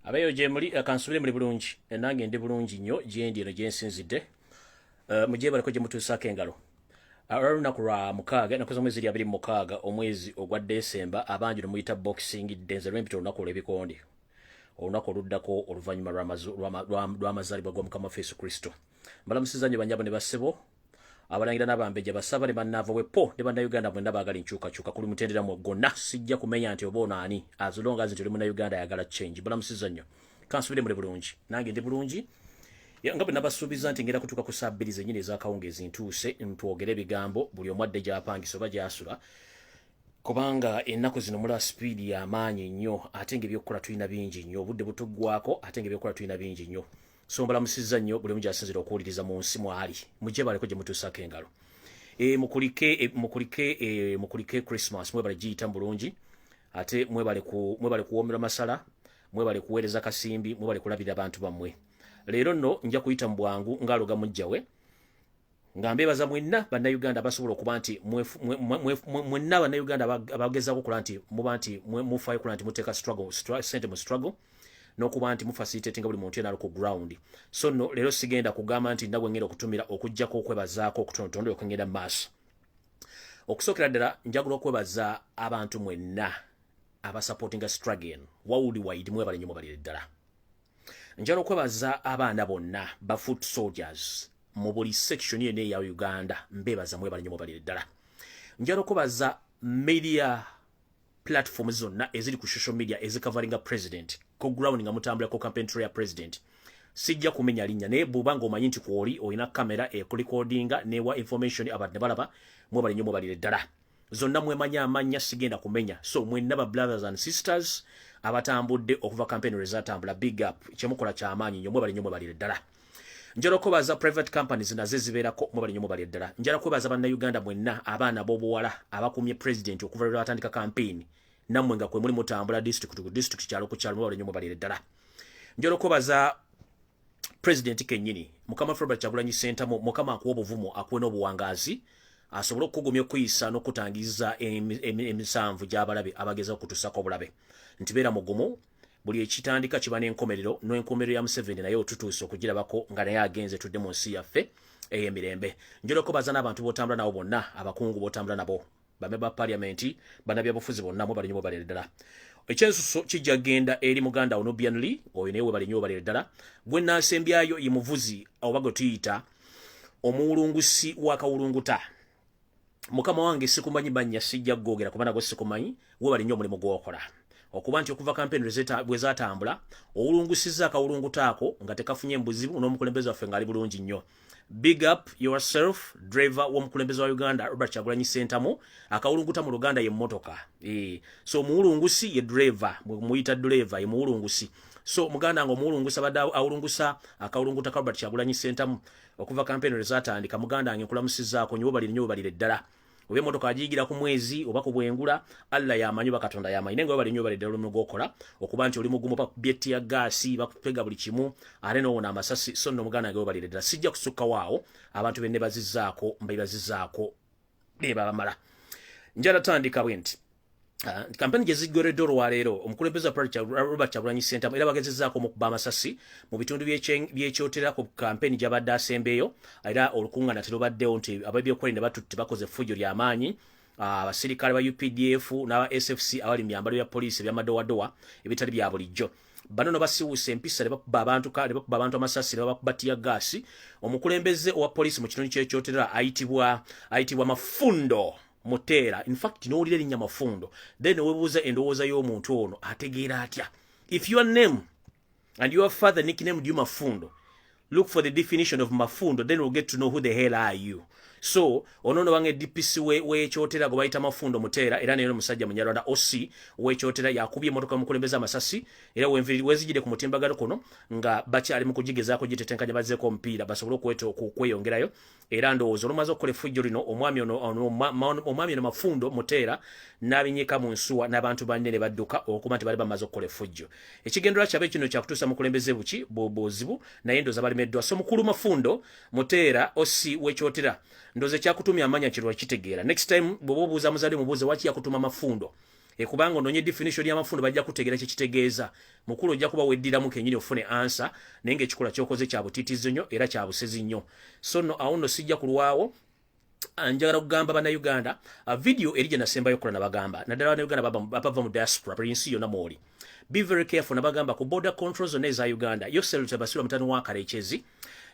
Abayo je muli akansubire muri bulungi enange ndi bulungi nnyo gyendi eno gyensinzidde mujye baleko gye mutuusaako engalo olunaku lwa mukaaga nakoze omwezi 26 omwezi ogwa Desemba abangi muyita boxing denze lwempita olunaku olw'ebikondi olunaku oluddako oluvannyuma lw'amazaalibwa g'omukama waffe Yesu Kristo mbalamusiza nnyo banyabo ne bassebo abalangira n'abambejja basaba ne bannaava wepo ne bannayuganda mwenna baagala enkyukakyuka kuli mutendera mu gonna sijja kumenya nti oba onaani azulonga nti oli munnayuganda ayagala change mbalamusiza nnyo kansubire muli bulungi nange ndi bulungi nga bwe nabasuubiza nti ngenda kutuuka ku ssaabbiri zennyini ez'akawungeezi ntuuse ntwogere ebigambo buli omu adde gy'apangisa oba gy'asula kubanga ennaku zino mula sipiidi y'amaanyi nnyo ate ng'ebyokukola tulina bingi nnyo obudde butuggwako ate ng'ebyokukola tulina bingi nnyo so mbalamusiza nnyo buli omu gy'asinzira okuwuliriza mu nsi mwali mujje baleko gye mutuusaako engalo mukulike Christmas mwebale giyita mu bulungi ate mwebale kuwoomerwa masala mwebale kuweereza kasimbi mwebale kulabira abantu bammwe leero nno nja kuyita mu bwangu ng'aloga mujjawe nga mbeebaza mwenna bannayuganda basobola okuba nti mwenna bannayuganda abagezaako okukola nti muba nti mufaayo okukola nti muteeka sente mu struggle n'okuba nti mufacilitatinga buli muntu yenaali ku ground so nno leero sigenda kugamba nti nabwe ngenda okutumira okuggyako okwebazaako okutonotono okwengenda mu maaso okusookera ddala njagala okwebaza abantu mwenna abasupportinga struggle wawuliwaidi mwebale nnyo mubalire ddala njagala okwebaza abaana bonna ba foot soldiers mu buli section yene ya Uganda mbebaza mwebale nnyo mubalire ddala njagala okwebaza media platforms zonna eziri ku social media ezikavaringa president ko ground nga mutambula ko campaign trail ya president sijja kumenya linnya naye bubanga omanyi nti kwoli olina kamera ekulikodinga newa information abantu ne balaba mwebale nnyo mubalire ddala zonna mwemanya amanya sigenda kumenya so mwenna ba brothers and sisters abatambudde okuva campaign rezatambula big up kyemukola kyamaanyi nnyo mwebale nnyo mubalire ddala njala okubaza private companies nazo zibeerako mwebale nnyo mubalire ddala njala kubaza bannayuganda mwenna abaana b'obuwala abakumye president okuva lwe batandika campaign nammwe nga kwe muli mutambula district ku district kyalo ku kyalo mwebale nnyo mubalire ddala njala okubaza president kennyini mukama Robert Kyagulanyi Ssentamu mukama akuwa obuvumo akuwe n'obuwangaazi asobola okugumya okuyisa n'okutangiza emisanvu gy'abalabe abageza okutuusako obulabe nti beera mugumu buli ekitandika kiba n'enkomerero n'enkomerero ya Museveni naye otutuuse okugirabako nga naye agenze tudde mu nsi yaffe ey'emirembe njala okubaza n'abantu b'otambula nabo bonna abakungu b'otambula nabo bamemba ba parliamenti bannabyabufuzi bonna mwebale nnyo mubalire ddala ekyensuso kijja genda eri muganda Onubian Lee oyo naye webale nnyo mubalire ddala gwe nansembyayo ye muvuzi oba gwe tuyita omuwulungusi w'akawulunguta mukama wange sikumanyi bannya sijja kugogera kubanga gwe sikumanyi webale nnyo omulimu gw'okola okuba nti okuva campaign bwe zatambula owulungusizza akawulungutaako nga tekafunye embuzibu n'omukulembeze waffe ng'ali bulungi nnyo big up yourself driver w'omukulembeze wa Uganda Robert Kyagulanyi Ssentamu akawulunguta mu Luganda ye mmotoka so omuwulungusi ye driver muyita driver ye muwulungusi so muganda nga omuwulungusi abadde awulungusa akawulunguta ka Robert Kyagulanyi Ssentamu okuva campaign rezatandika muganda nge nkulamusizzaako nnyo balire nnyo balire ddala oba emmotoka agiyigira ku mwezi oba ku bwengula Allah yamanyi bakatonda yamanyi naye nga bali nnyo balidde olumu gwokola okuba nti oli mugumu bakubyetya gaasi bakupega buli kimu ate n'owona amasasi so nno muganda ge balidde ddala sijja kusukka waawo abantu benne bazizzaako mbaibazizzaako ne babamala njala tandika bwe nti kampeni gye zigoredde olwaleero omukulembeze wa Robert Kyagulanyi Ssentamu era bagezezzaako okuba amasasi mu bitundu by'ekyotera ku kampeni gy'abadde asembeeyo era olukuŋŋaana terubaddewo nti ab'ebyokwerinda ne batutte bakoze effujjo ly'amaanyi abasirikale ba UPDF n'aba SFC abali mu myambalo ya poliisi ebyamadowadowa ebitali bya bulijjo bano no basiwuusa empisa ne bakuba abantu amasasi ne bakuba ttiya gaasi omukulembeze owa poliisi mu kitundu ky'ekyotera ayitibwa Mafundo Mutera in fact n'owulira erinnya Mafundo then webuuza endowooza y'omuntu ono ategeera atya if your name and your father nicknamed you Mafundo look for the definition of Mafundo then we'll get to know who the hell are you so onono wange DPC weekyotera gwe bayita Mafundo Mutera era neero musajja munyarwanda OC weekyotera yakubye emmotoka mukulembeza amasasi era wezijide ku mutimbagano kuno nga bakyali mu kugigezaako gitetenkanya bazzeeko omupiira basobole okweyongerayo era ndowooza olumaze okukola effujjo lino omwami ono Mafundo Mutera n'abinyika mu nsuwa n'abantu banne ne badduka okuba nti bali bamaze okukola effujjo ekigendera kyabe kino kyakutuusa mukulembeze buki bozibu naye ndooza balemeddwa so mukulu Mafundo Mutera OC weekyotera ndoze kyakutumya amanya kirwa kitegeera next time bwoba obuuza muzadde mubuuze waki yakutuma Mafundo kubanga ononye definition y'amafundo bajja kutegeera kye kitegeeza mukulu ojja kuba weddiramu kenyini ofune answer naye ng'ekikola ky'okoze kya butiitizi nnyo era kya busezi nnyo so no awo nno sijja kulwawo njagala okugamba bannayuganda video eri gye nasembayo okukola nabagamba naddala bannayuganda bava mu diaspora buli nsi yonna mwoli be very careful nabagamba ku border controls zonna eza Uganda Yoselute Basirwa mutani wa Kalekyezi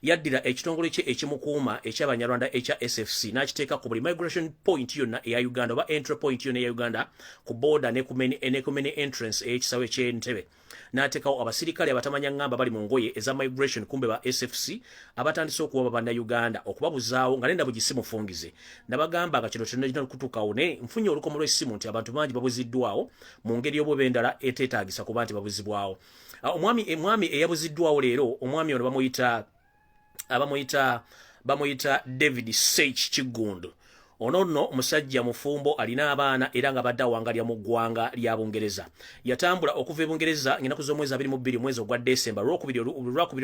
yaddira ekitongole kye ekimukuuma eky'abanyarwanda ekya SFC n'akiteeka ku buli migration point yonna eya Uganda oba entry point yonna eya Uganda ku border ne ku main entrance ey'ekisawe ky'Entebbe n'ateekawo abasirikale abatamanya ngamba bali mu ngoye eza migration kumbe ba SFC abatandise okuwaba bannayuganda okubabuzaawo nga nenda bugisimu fungize nabagamba nga kino kyonna kutuukawo ne nfunye olukomo lw'essimu nti abantu bangi babuziddwawo mu ngeri y'obwebendala eteetaagisa kuba nti babuzibwawo omwami eyabuziddwawo leero omwami ono bamuyita David Sech Kigundu ono nno omusajja mufumbo alina abaana era nga badde awangalya mu ggwanga lya Bungereza yatambula okuva e Bungereza ennaku z'omwezi 22 mwezi ogwa December lwakubiri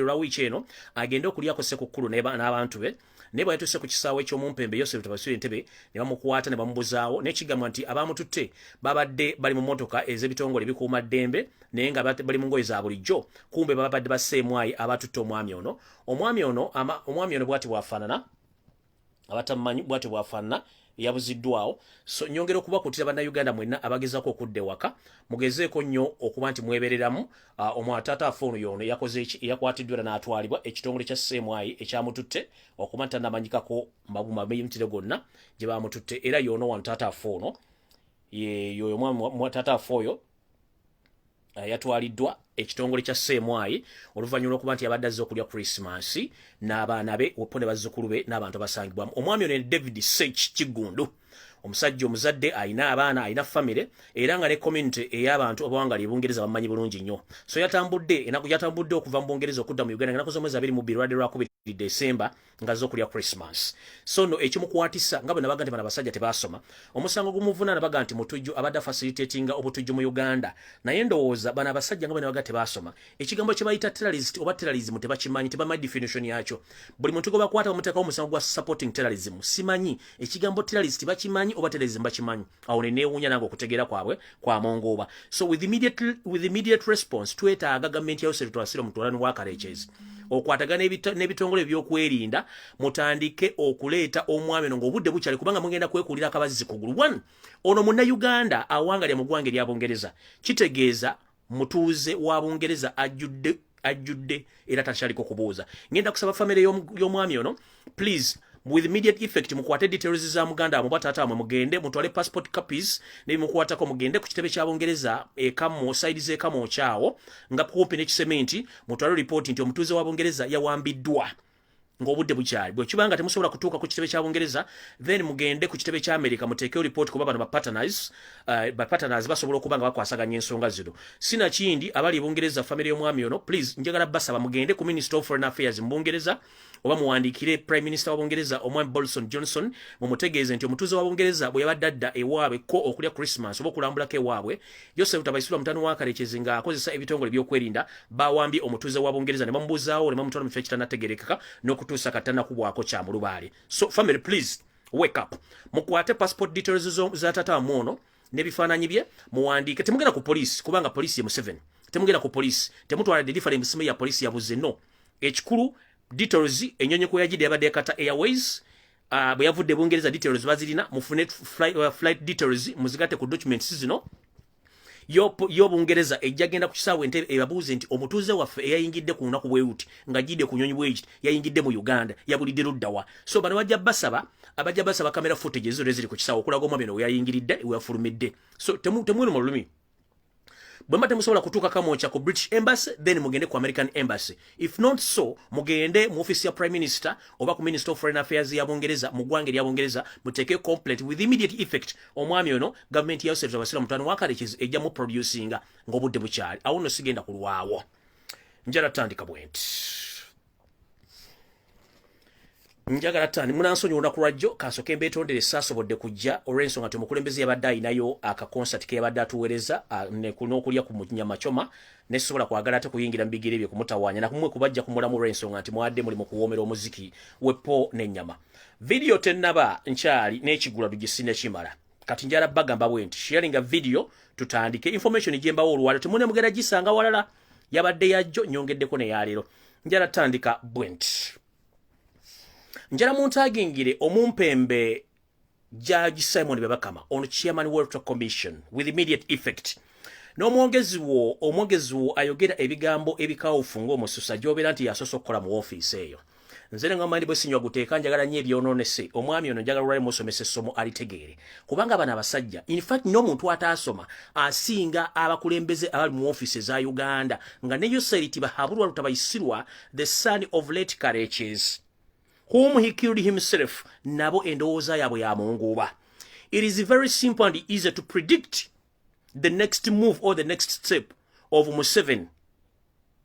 olwa wiiki eno agende okulyako Ssekukkulu n'abantu be naye bwe yatuuse ku kisaawe eky'omumpembe Yoselute Basirwa Entebbe ne bamukwata ne bamubuzaawo n'ekigamba nti abamututte babadde bali mu mmotoka ez'ebitongole bikuuma ddembe naye nga bali mu ngoye za bulijjo kumbe babadde basseemwayi abatutte omwami ono bw'ati bwafaanana abatamanyi bw'ati bwafaanana yabuziddwawo so nyongera okubakutira bannayuganda mwenna abagezaako okudda ewaka mugezeeko nnyo okuba nti mwebereramu omwatata afoono yono yakoze eki eyakwatiddwa era n'atwalibwa ekitongole kya sseemwayi ekyamututte okuba nti tannamanyikako mabumamiyimutire gonna gye bamututte era yono wano tata afoono yoyo omwami tata afooyo yatwaliddwa ekitongole kya sseemwayi oluvannyuma lw'okuba nti yabadde azze okulya Krismasi n'abaana be opo ne bazzukulu be n'abantu abasangibwamu omwami ono ne David Sech Kigundu omusajja omuzadde alina abaana alina famire era nga ne community ey'abantu abawangali ebungereza bamanyi bulungi nnyo so yatambudde okuva mu Bungereza okudda mu Uganda nga nakoze omwezi 22 lwadde lwakubiri December nga azze okulya Christmas so no ekimukwatisa nga bwe nabaga nti bano abasajja tebaasoma omusango gumuvunaana baga nti mutujju abadde facilitatinga obutujju mu Uganda naye ndowooza bano abasajja nga bwe nabaga tebaasoma ekigambo kye bayita terrorist oba terrorism tebakimanyi tebamanyi definition yakyo buli muntu gwe bakwata bamuteekawo omusango gwa supporting terrorism simanyi ekigambo terrorist bakimanyi oba terrorism bakimanyi awo ne neewuunya nange okutegeera kwabwe kwamongooba so with immediate response twetaaga gavumenti ya Yoselute Basirwa mutwalani wa Kalekyezi okwatagana n'ebitongole ebyokwerinda mutandike okuleeta omwami ono ng'obudde bukyali kubanga mugenda kwekuulira akabazzi kugulu 1 ono munnayuganda awangalya mu ggwanga erya Bungereza kitegeeza mutuuze wa Bungereza ajjudde era takyaliko kubuuza ngenda kusaba famire y'omwami ono please with immediate effect mukwate details za muganda amuba tata amwe mugende mutwale passport copies ne mukwatako mugende ku kitebe kya Bungereza ekamu side z'ekamu kyawo nga kumpi n'ekisementi mutwale report nti omutuuze wa Bungereza yawambiddwa ng'obudde bukyali bwe kibanga temusobola kutuuka ku kitebe kya Bungereza then mugende ku kitebe kya America muteekeyo report kuba bano ba partners basobola okuba nga bakwasaganya ensonga zino sina kindi abali Bungereza family y'omwami ono please njagala basaba mugende ku Minister of Foreign Affairs mu Bungereza oba muwandiikire Prime Minister wa Bungereza omwami Boris Johnson mumutegeeze nti omutuuze wa Bungereza bwe yabadde adda ewaabwe ko okulya Christmas oba okulambulako ewaabwe Yoselute Basirwa mutani wa Kalekyezi nga akozesa ebitongole by'okwerinda bawambye omutuuze wa Bungereza ne bamubuzaawo ne bamutwala mu kifo ekitannategerekeka n'okutuusa katanakubwako kya mulubaale so family please wake up mukwate passport details za tata mwono n'ebifaananyi bye muwandiike temugenda ku poliisi kubanga poliisi ye Museveni temugenda ku poliisi temutwala delivery misimu ya poliisi yabuze no ekikulu details enyonyi kwe yagidde yabadde Qatar Airways bwe yavudde Bungereza details bazirina mufune flight details muzigate ku documents zino yo Bungereza ejja genda ku kisaawe Entebbe ebabuuze nti omutuuze waffe eyayingidde ku lunaku bwewuti nga jidde ku nyonyi bwegiti yayingidde mu Uganda yabulidde luddawa so bano abajja basaba kamera footage ezo ziri ku kisaawe okulaga omwami ono weyayingiridde weyafulumidde so temwenu mu lulumi bwemba temusobola kutuuka kamocha ku British Embassy then mugende ku American Embassy if not so mugende mu office ya Prime Minister oba ku Minister of Foreign Affairs ya Bungereza mu ggwanga erya Bungereza muteeke complete with immediate effect omwami ono government ya Yoselute Basirwa mutwalani wa Kalekyezi ejja mu producinga ng'obudde bukyali awo nno sigenda kulwawo njala tandika bwenti njagala tani munansonyi olunaku lwajjo kansooke mbeetondere saasobodde kujja olw'ensonga nti omukulembeze yabadde ayinayo akakonsati ke yabadde atuweereza n'okulya ku nyama choma nesobola kwagala ate kuyingira mu bigere bye kumutawaanya nakumwe kubajja kumulamu olw'ensonga nti mwadde muli mu kuwoomera omuziki wepo n'ennyama vidiyo tennaba nkyali n'ekigula tugisine kimala kati njala bagamba bwenti sharing a video tutandike information jemba olwala temune mugera gisanga walala yabadde yajjo nyongeddeko ne yalero njala tandika bwenti njala muntagingire omumpembe Judge Simon Byabakama on Chairman Water Commission with immediate effect. No omwogezi wo ayogera ebigambo ebikawufu ng'omususa gy'obeera nti yasoose okukola mu ofiisi eyo. Nze nga mandi bwe sinywa guteeka njagala nnyo ebyonoonese omwami ono njagala olwali musomesa essomo alitegeere. Kubanga bano abasajja in fact n'omuntu ataasoma asinga abakulembeze abali mu ofiisi eza Uganda nga ne Yoseriti Bahabulwa Lutabayisirwa the son of late Kareches whom he killed himself nabo endowooza yaabwe ya munguuba. It is very simple and easy to predict the next move or the next step of Museveni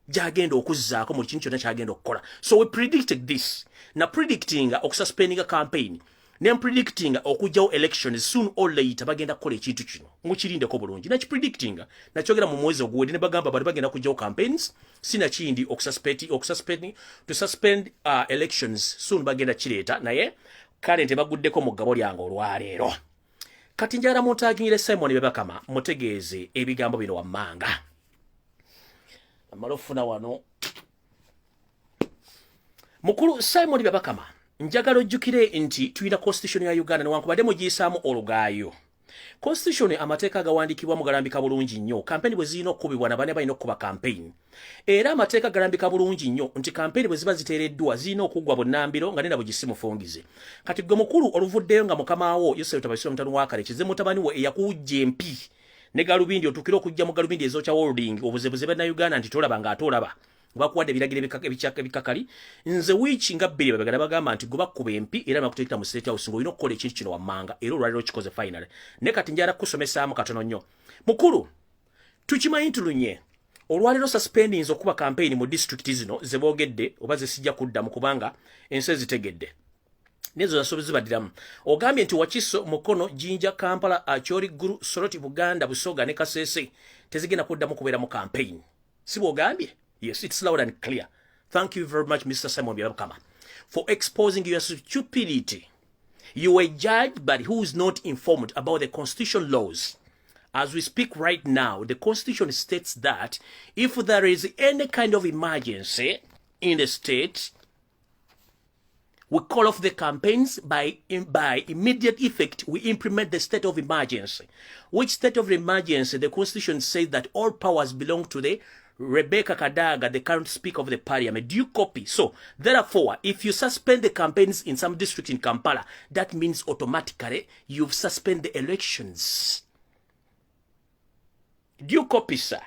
gyagenda okuzzaako mu kintu kyonna kyagenda okukola. So we predicted this. Na predictinga okususpendinga campaign ne predictinga okujjawo elections soon or later bagenda kukola ekintu kino mukirindeko bulungi. Nakipredictinga nakyogera mu mwezi ogwedde ne bagamba bali bagenda kujjawo campaigns sina kindi to suspend elections soon bagenda kireeta naye kale nte baguddeko mu ggabo lyange olwaleero. Kati njagala muntagingire Simon Byabakama mutegeeze ebigambo bino wammanga. Amalofuna wano. Mukulu Simon Byabakama njagala ojjukire nti tulina constitution ya Uganda newankubadde mugiyisaamu olugaayo. Constitution amateeka gawandiikibwa mugalambika bulungi nnyo. Kampeni bwe zirina okukubibwa nabane balina okuba campaign. Era amateeka galambika bulungi nnyo nti kampeni bwe ziba ziteereddwa zirina okuggwa bunnambiro nga nena bugisimufungize. Kati gwe mukulu oluvuddeyo nga mukamawo Yosef Tabasiro mutanu wa Karekize mutabani we eyakuwujja empi ne galubindi otukira okujja mu galubindi ezokya holding obuzebuze bana Uganda nti tolaba nga atolaba. Bakuwadde ebiragiro ebikakali nze wiiki nga bbiri babagala bagamba nti goba kuba empi era bakuteekera mu State House ng'olina okukola ekintu kino wammanga era olwaliro kikoze finally. Ne kati njala kusomesaamu katono nnyo. Mukulu tukimanyi tulunye olwaliro suspendings okuba campaign mu district zino ze boogedde oba ze sijja kuddamu kubanga ensi zitegedde. Nezo zasobozi badiramu. Ogambye nti Wakiso, Mukono, Jinja, Kampala, Acholi, Guru, Soroti, Buganda, Busoga ne Kasese tezigenda kuddamu kubeera mu campaign. Si bw'ogambye? Yes, it's loud and clear. Thank you very much, Mr. Simon Byabakama, for exposing your stupidity. You were judged, but who is not informed about the constitution laws. As we speak right now, the constitution states that if there is any kind of emergency in the state, we call off the campaigns by immediate effect. We implement the state of emergency. Which state of emergency? The constitution says that all powers belong to the Rebecca Kadaga, the current Speaker of the Parliament. Do you copy? So, therefore, if you suspend the campaigns in some district in Kampala, that means automatically you've suspended the elections. Do you copy, sir?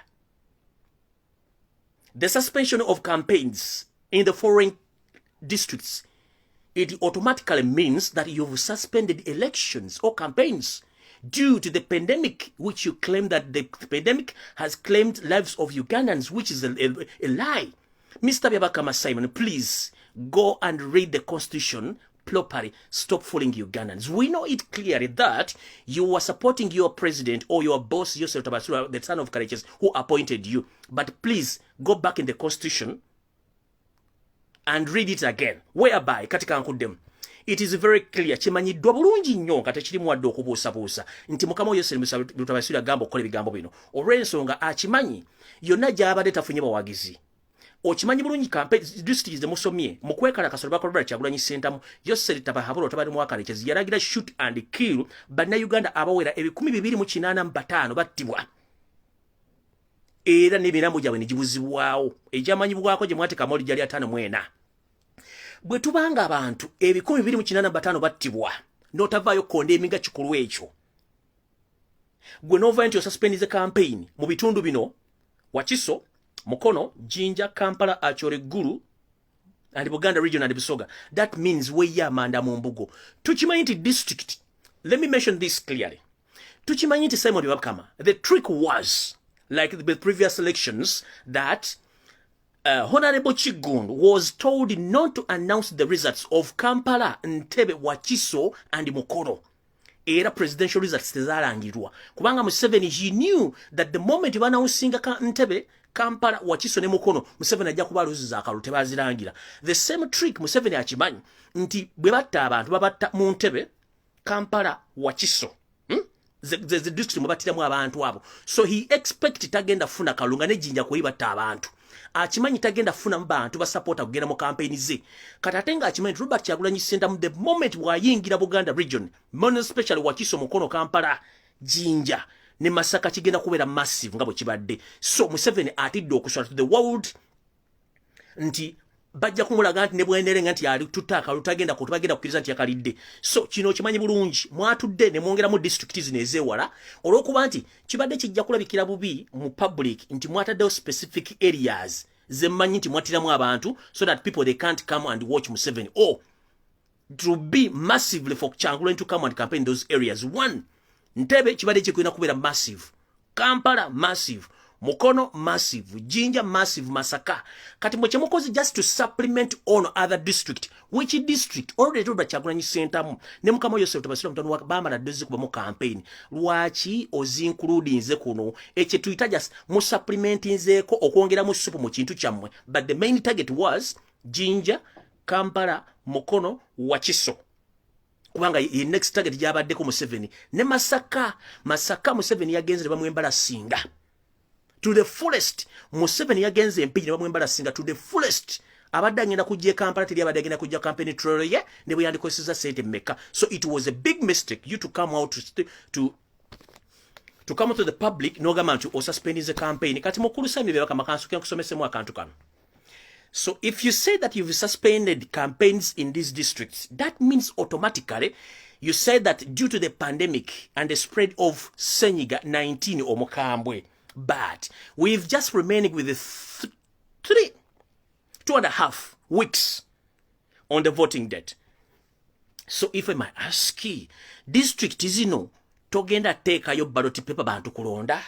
The suspension of campaigns in the foreign districts, it automatically means that you've suspended elections or campaigns due to the pandemic, which you claim that the pandemic has claimed lives of Ugandans, which is a lie. Mr. Byabakama Simon, please go and read the constitution properly. Stop fooling Ugandans. We know it clearly that you are supporting your president or your boss, Yosef Tabasura, the son of Kareches, who appointed you. But please go back in the constitution and read it again. Whereby, katika nkudem, it is very clear. Chimanyiddwa bulungi nnyo kati kirimu wadde okubuusabuusa nti mukama Yosef Tabasura agamba okukola ebigambo bino. Olw'ensonga akimanyi yonna gy'abadde tafunye bawagizi. Okimanyi bulungi campaign district ze musomye mu kwekalakasa bakolera Kyagulanyi Sentamu Yosef Tabasura tabali mu Kareches yalagira shoot and kill bannayuganda abawera 285 battibwa. Era n'ebiramu gyabwe ne gibuzibwawo egyamanyibwako gye mwate kamoli gyali 5 bwe tubanga abantu 285 battibwa n'otavaayo kondemiga kikulu ekyo gwe n'ova nti osuspendize campaign mu bitundu bino Wakiso, Mukono, Jinja, Kampala, Acholi, Gulu and Buganda region and Busoga. That means weya manda mu mbugo. Tukimanyi nti district, let me mention this clearly. Tukimanyi nti Simon Byabakama, the trick was like the previous elections that Honorable Chigundu was told not to announce the results of Kampala, Ntebe, Wakiso, and Mukono. Era presidential results tezalangirwa. Kubanga Museveni, he knew that the moment you announcing Ntebe, Kampala, Wakiso, ne Mukono, Museveni ajja kuba luziza akalu tebazirangira. The same trick Museveni akimanyi nti bwe batta abantu babatta mu Ntebe, Kampala, Wakiso. the district mubatiramu abantu abo. So he expect tagenda funa kalunga ne jinja kulibatta abantu. Achimanyi tagenda funa mbantu ba supporter kugenda mu campaign ze. Katatenga achimanyi Robert Kyagulanyi Ssentamu the moment wayingira Buganda region, more especially Wakiso Mukono Kampala Jinja ne Masaka kigenda kubeera massive ngabo kibadde. So Museveni atidde okuswala to the world nti bajja kumulaga nti ne bwenderenga nti ali tutaka lutagenda kutubagenda kukiriza nti yakalidde. So kino kimanyi bulungi mwatudde ne mwongera mu district zinezeewala olwokuba nti kibadde kijja kulabikira bubi mu public nti mwataddewo specific areas zemmanyi nti mwatiramu abantu so that people they can't come and watch Museveni. Or to be massively for Kyangulanyi to come and campaign those areas. One, Ntebe kibadde kikwina kubeera massive, Kampala massive, Mukono massive, Jinja massive, Masaka. Kati mwechemukozi just to supplement on other district. Which district? Already told Kyagulanyi Ssentamu. Ne mukama Yosef Tabasira mutano bamba na dozi kuba mu campaign. Lwaki ozinclude nze kuno. Eche tuita just mu supplement nzeko okwongera mu supu mu kintu kyammwe. But the main target was Jinja, Kampala, Mukono, Wakiso. Kubanga ye next target jabaddeko Museveni. Ne Masaka Museveni yagenze bamwembala singa. To the fullest, Museveni yagenze empiji ne bamwembala singa to the fullest. Abadde agenda kujja Kampala teri abadde agenda kujja campaign troll ye ne bwe yandikoseza sente meka. So it was a big mistake you to come out to come out to the public no government to suspend the campaign. Kati Omukulu sami Byabakama kansuke kusomesemu akantu kano. So if you say that you've suspended campaigns in these districts, that means automatically you say that due to the pandemic and the spread of Senyiga 19 Omukambwe. But we've just remaining with the 2.5 weeks on the voting date. So if I might ask you, district zino togenda teka yo ballot paper bantu kulonda?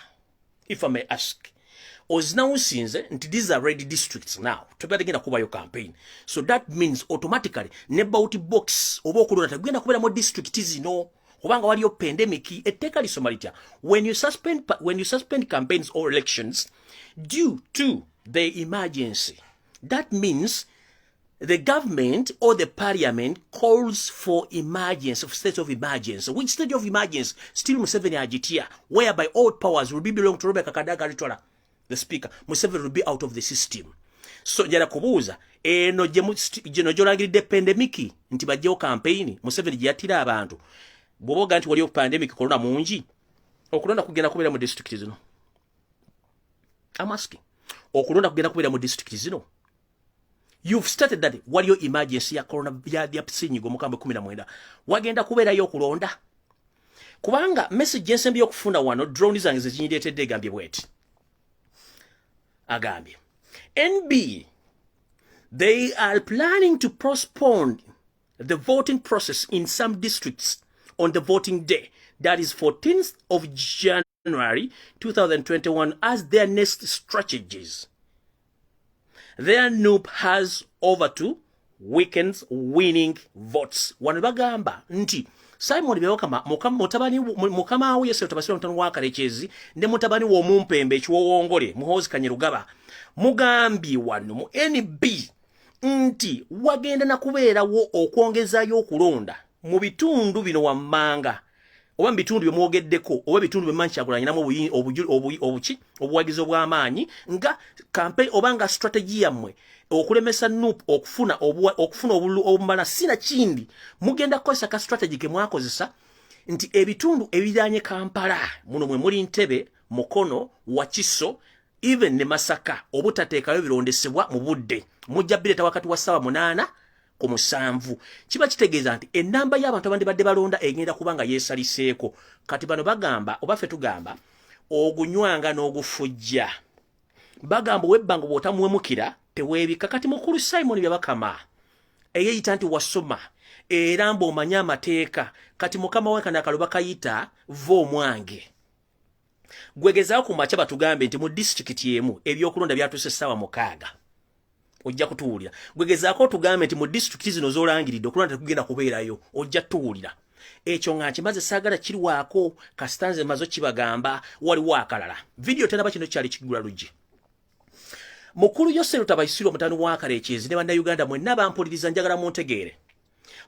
If I may ask. Ozinawusinze nti these are ready districts now. Togenda kuba yo campaign. So that means automatically ne ballot box oba okulonda tagenda kubeera mu district zino. Kubanga waliyo pandemic etteka lisoma litya. When you suspend campaigns or elections due to the emergency, that means the government or the parliament calls for emergency, of state of emergency. Which state of emergency? Still Museveni agitia, whereby all powers will be belong to Rebecca Kadaga Ritwala, the speaker. Museveni will be out of the system. So njala kubuuza eno gino gyolangiride pandemic nti bajjewo campaign Museveni gye yattira abantu. Bwoboga nti waliyo pandemic corona mungi okulonda kugenda kubeera mu district zino. I'm asking. Okulonda kugenda kubeera mu district zino. You've started that waliyo emergency ya corona ya Senyiga Omukambwe 19. Wagenda kubeerayo okulonda. Kubanga message yensembi y'okufuna wano drone zange zekinyireetedde egambye bweti. Agambye. NB, they are planning to postpone the voting process in some districts on the voting day, that is 14th of January 2021, as their next strategies. Their NUP has over 2 weekends winning votes. Wanibagamba nti Simon Byabakama mutabani mukama we Yosef Tabasira mutano wa Kalechezi ne mutabani wo mumpembe kiwowongole Muhoozi Kanyerugaba mugambi wano mu NB nti wagenda na kubeerawo okwongezayo okulonda mu bitundu bino wammanga oba mu bitundu byemwogeddeko oba bitundu byemanyi Kyagulanyi obuwagizi obw'amaanyi nga campaign oba nga strategy yammwe okulemesa NUP okufuna obumala sina kindi mugenda kukozesa ka strategy ke mwakozesa nti ebitundu ebiranye Kampala muno mwe muli Ntebe, Mukono, Wakiso, even ne Masaka obutateekayo birondesebwa mu budde mujja bileta wakati wa 7 ku 7. Kiba kitegeeza nti ennamba y'abantu abandi badde balonda egenda kubanga yeesaliseeko. Kati bano bagamba oba ffe tugamba ogunywanga n'ogufujja. Bagamba webbanga bw'otamuwemukira teweebika. Kati Omukulu Simon Byabakama eyeeyita nti wasoma era mb'omanya amateeka kati mukama we kana akaluba kayita vo omwange. Gwegezaawo ku makya batugambe nti mu district y'emu ebyokulonda byatuuse 6. Ojja kutuwulira. Gwegezaako tugambe nti mu district zino z'olangiridde okulonda tekugenda kubeerayo ojja tuwulira. Ekyo nga nkimaze saagala kiriwaako kasitanze mazo kibagamba waliwo akalala. Video tenaba kino kyali kigula luggi. Mukulu Yosef Tabasira omutano wa Kalechezi ne bannayuganda mwenna bampuliriza njagala muntegeere.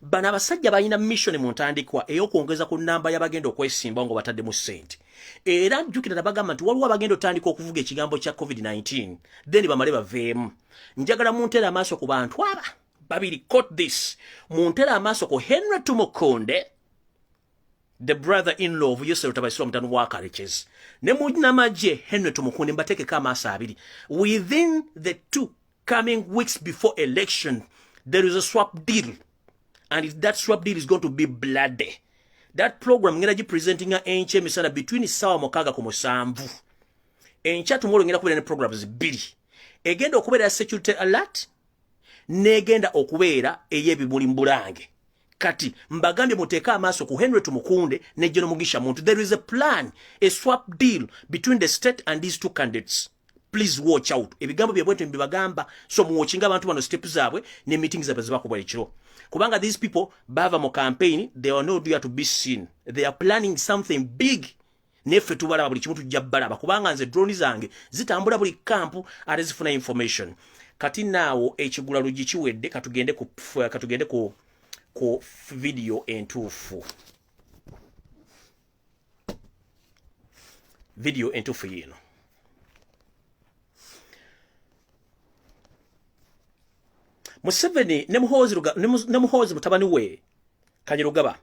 bana abasajja balina mission mu ntandikwa ey'okwongeza ku nnamba y'abagenda okwesimba ngo batadde mu ssente era jjukira bagamba nti waliwo abagenda otandika okuvuga ekigambo kya covid-19 then bamale baveemu njagala munteera amaaso ku bantu aba babiri caught this munteera amaaso ku Henry Tumukunde the brother-in-law of Yosef Tabaiswa mutanu wa Karekezi ne munnamagye Henry Tumukunde mbateekeko amaaso abiri within the 2 coming weeks before election there is a swap deal and that swap deal is going to be bloody. That program ngenda presenting enche misana between sawa mokaga ku musanvu encha tomorrow ngenda kubera ne programs biri egenda okubera security alert negenda okubeera eyebimuli mbulange kati mbagambye muteeka amaaso ku Henry Tumukunde ne John Mugisha Muntu. There is a plan, a swap deal between the state and these two candidates. Please watch out. Ebigambo byabwete mbibagamba so muwachinga abantu bano steps zaabwe ne meetings zaabwe zibakubwa ekiro. Kubanga these people bava mu campaign, they are not there to be seen. They are planning something big. Nefe tubalaba buli kimu tujja balaba kubanga nze drone zange zitambula buli kampu ate zifuna information. Kati naawo ekigula lugi kiwedde katugende ku video entuufu. Video entuufu yino. Museveni ne muhozi mutabani we Kanyirugaba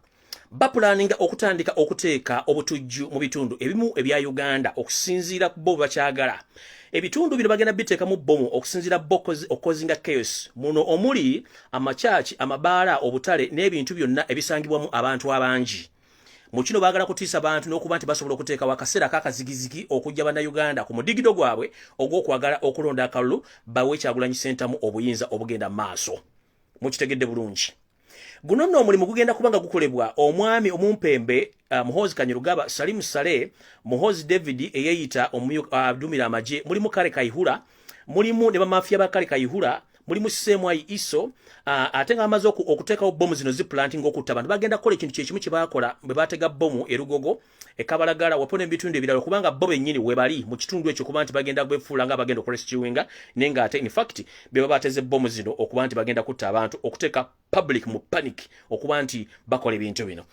bapulaninga okutandika okuteeka obutujju mu bitundu ebimu ebya Uganda okusinziira ku bo bakyagala. Ebitundu bino bagenda biteeka mu bomu okusinziira bokozi okozinga chaos muno omuli amachachi amabaala obutale n'ebintu byonna ebisangibwamu abantu abangi. Mu kino baagala kutiisa abantu n'okuba nti basobola okuteeka wakaseera kakazigizigi okujja bana Uganda ku mudigido gwabwe ogw'okwagala okulonda akalulu bawe Kyagulanyi Ssentamu obuyinza obugenda maaso. Mukitegedde bulungi. Guno nno omulimu gugenda kubanga gukolebwa omwami omumpembe Muhoozi Kanyirugaba, Salim Saleh, Muhoozi David eyeyita Dumira Amaje, mulimu Kale Kayihura, mulimu ne bamafia ba Kale Kayihura, mulimu Semwai Iso, ate nga amaze okuteekawo bomu zino ziplanting okutta abantu bagenda kukola ekintu kye kimu kye bakola bwe baatega bomu erugogo ekabalagala wapone ebitundu ebirala kubanga bo bennyini we bali mu kitundu ekyo kuba nti bagenda kwefuula nga bagenda okurescuinga nenga ate in fact be bateze bomu zino okuba nti bagenda kutta abantu okuteeka public mu panic okuba nti bakola ebintu bino.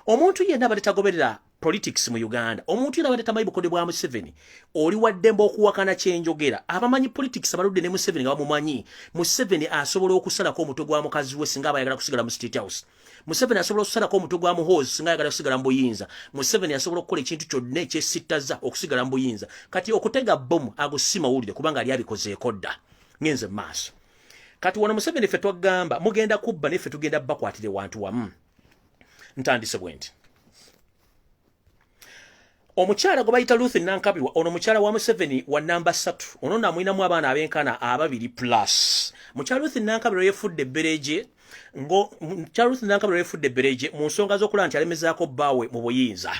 Omuntu yenna abadde tagoberera politics mu Uganda, omuntu yenna abadde tamanyi bukodde bwa Museveni, oli waddembe okuwakana kyenjogera. Abamanyi politics abaludde ne Museveni nga bamumanyi. Museveni asobola okusalako omutwe gwa mukazi we singa abayagala kusigala mu State House. Museveni asobola okusalako omutwe gwa Muhoozi singa ayagala kusigala mu buyinza. Museveni asobola okukola ekintu kyonna ekyesittaza okusigala mu buyinza. Kati okutega bomu agusima wulire kubanga ali abikozeeko dda. Ngenze maaso. Kati wano Museveni ffe twagamba mugenda kubba ne ffe tugenda bakwatire wantu wamu. Ntandise bwenti. Omukyala gwe bayita Ruth Nankabirwa ono mukyala wa Museveni wa namba 3 ono namwinamu abaana abenkana ababiri plus. Mukyala Ruth Nankabirwa yefudde bereje mu nsonga z'okulaba nti alemezaako bbawe mu buyinza.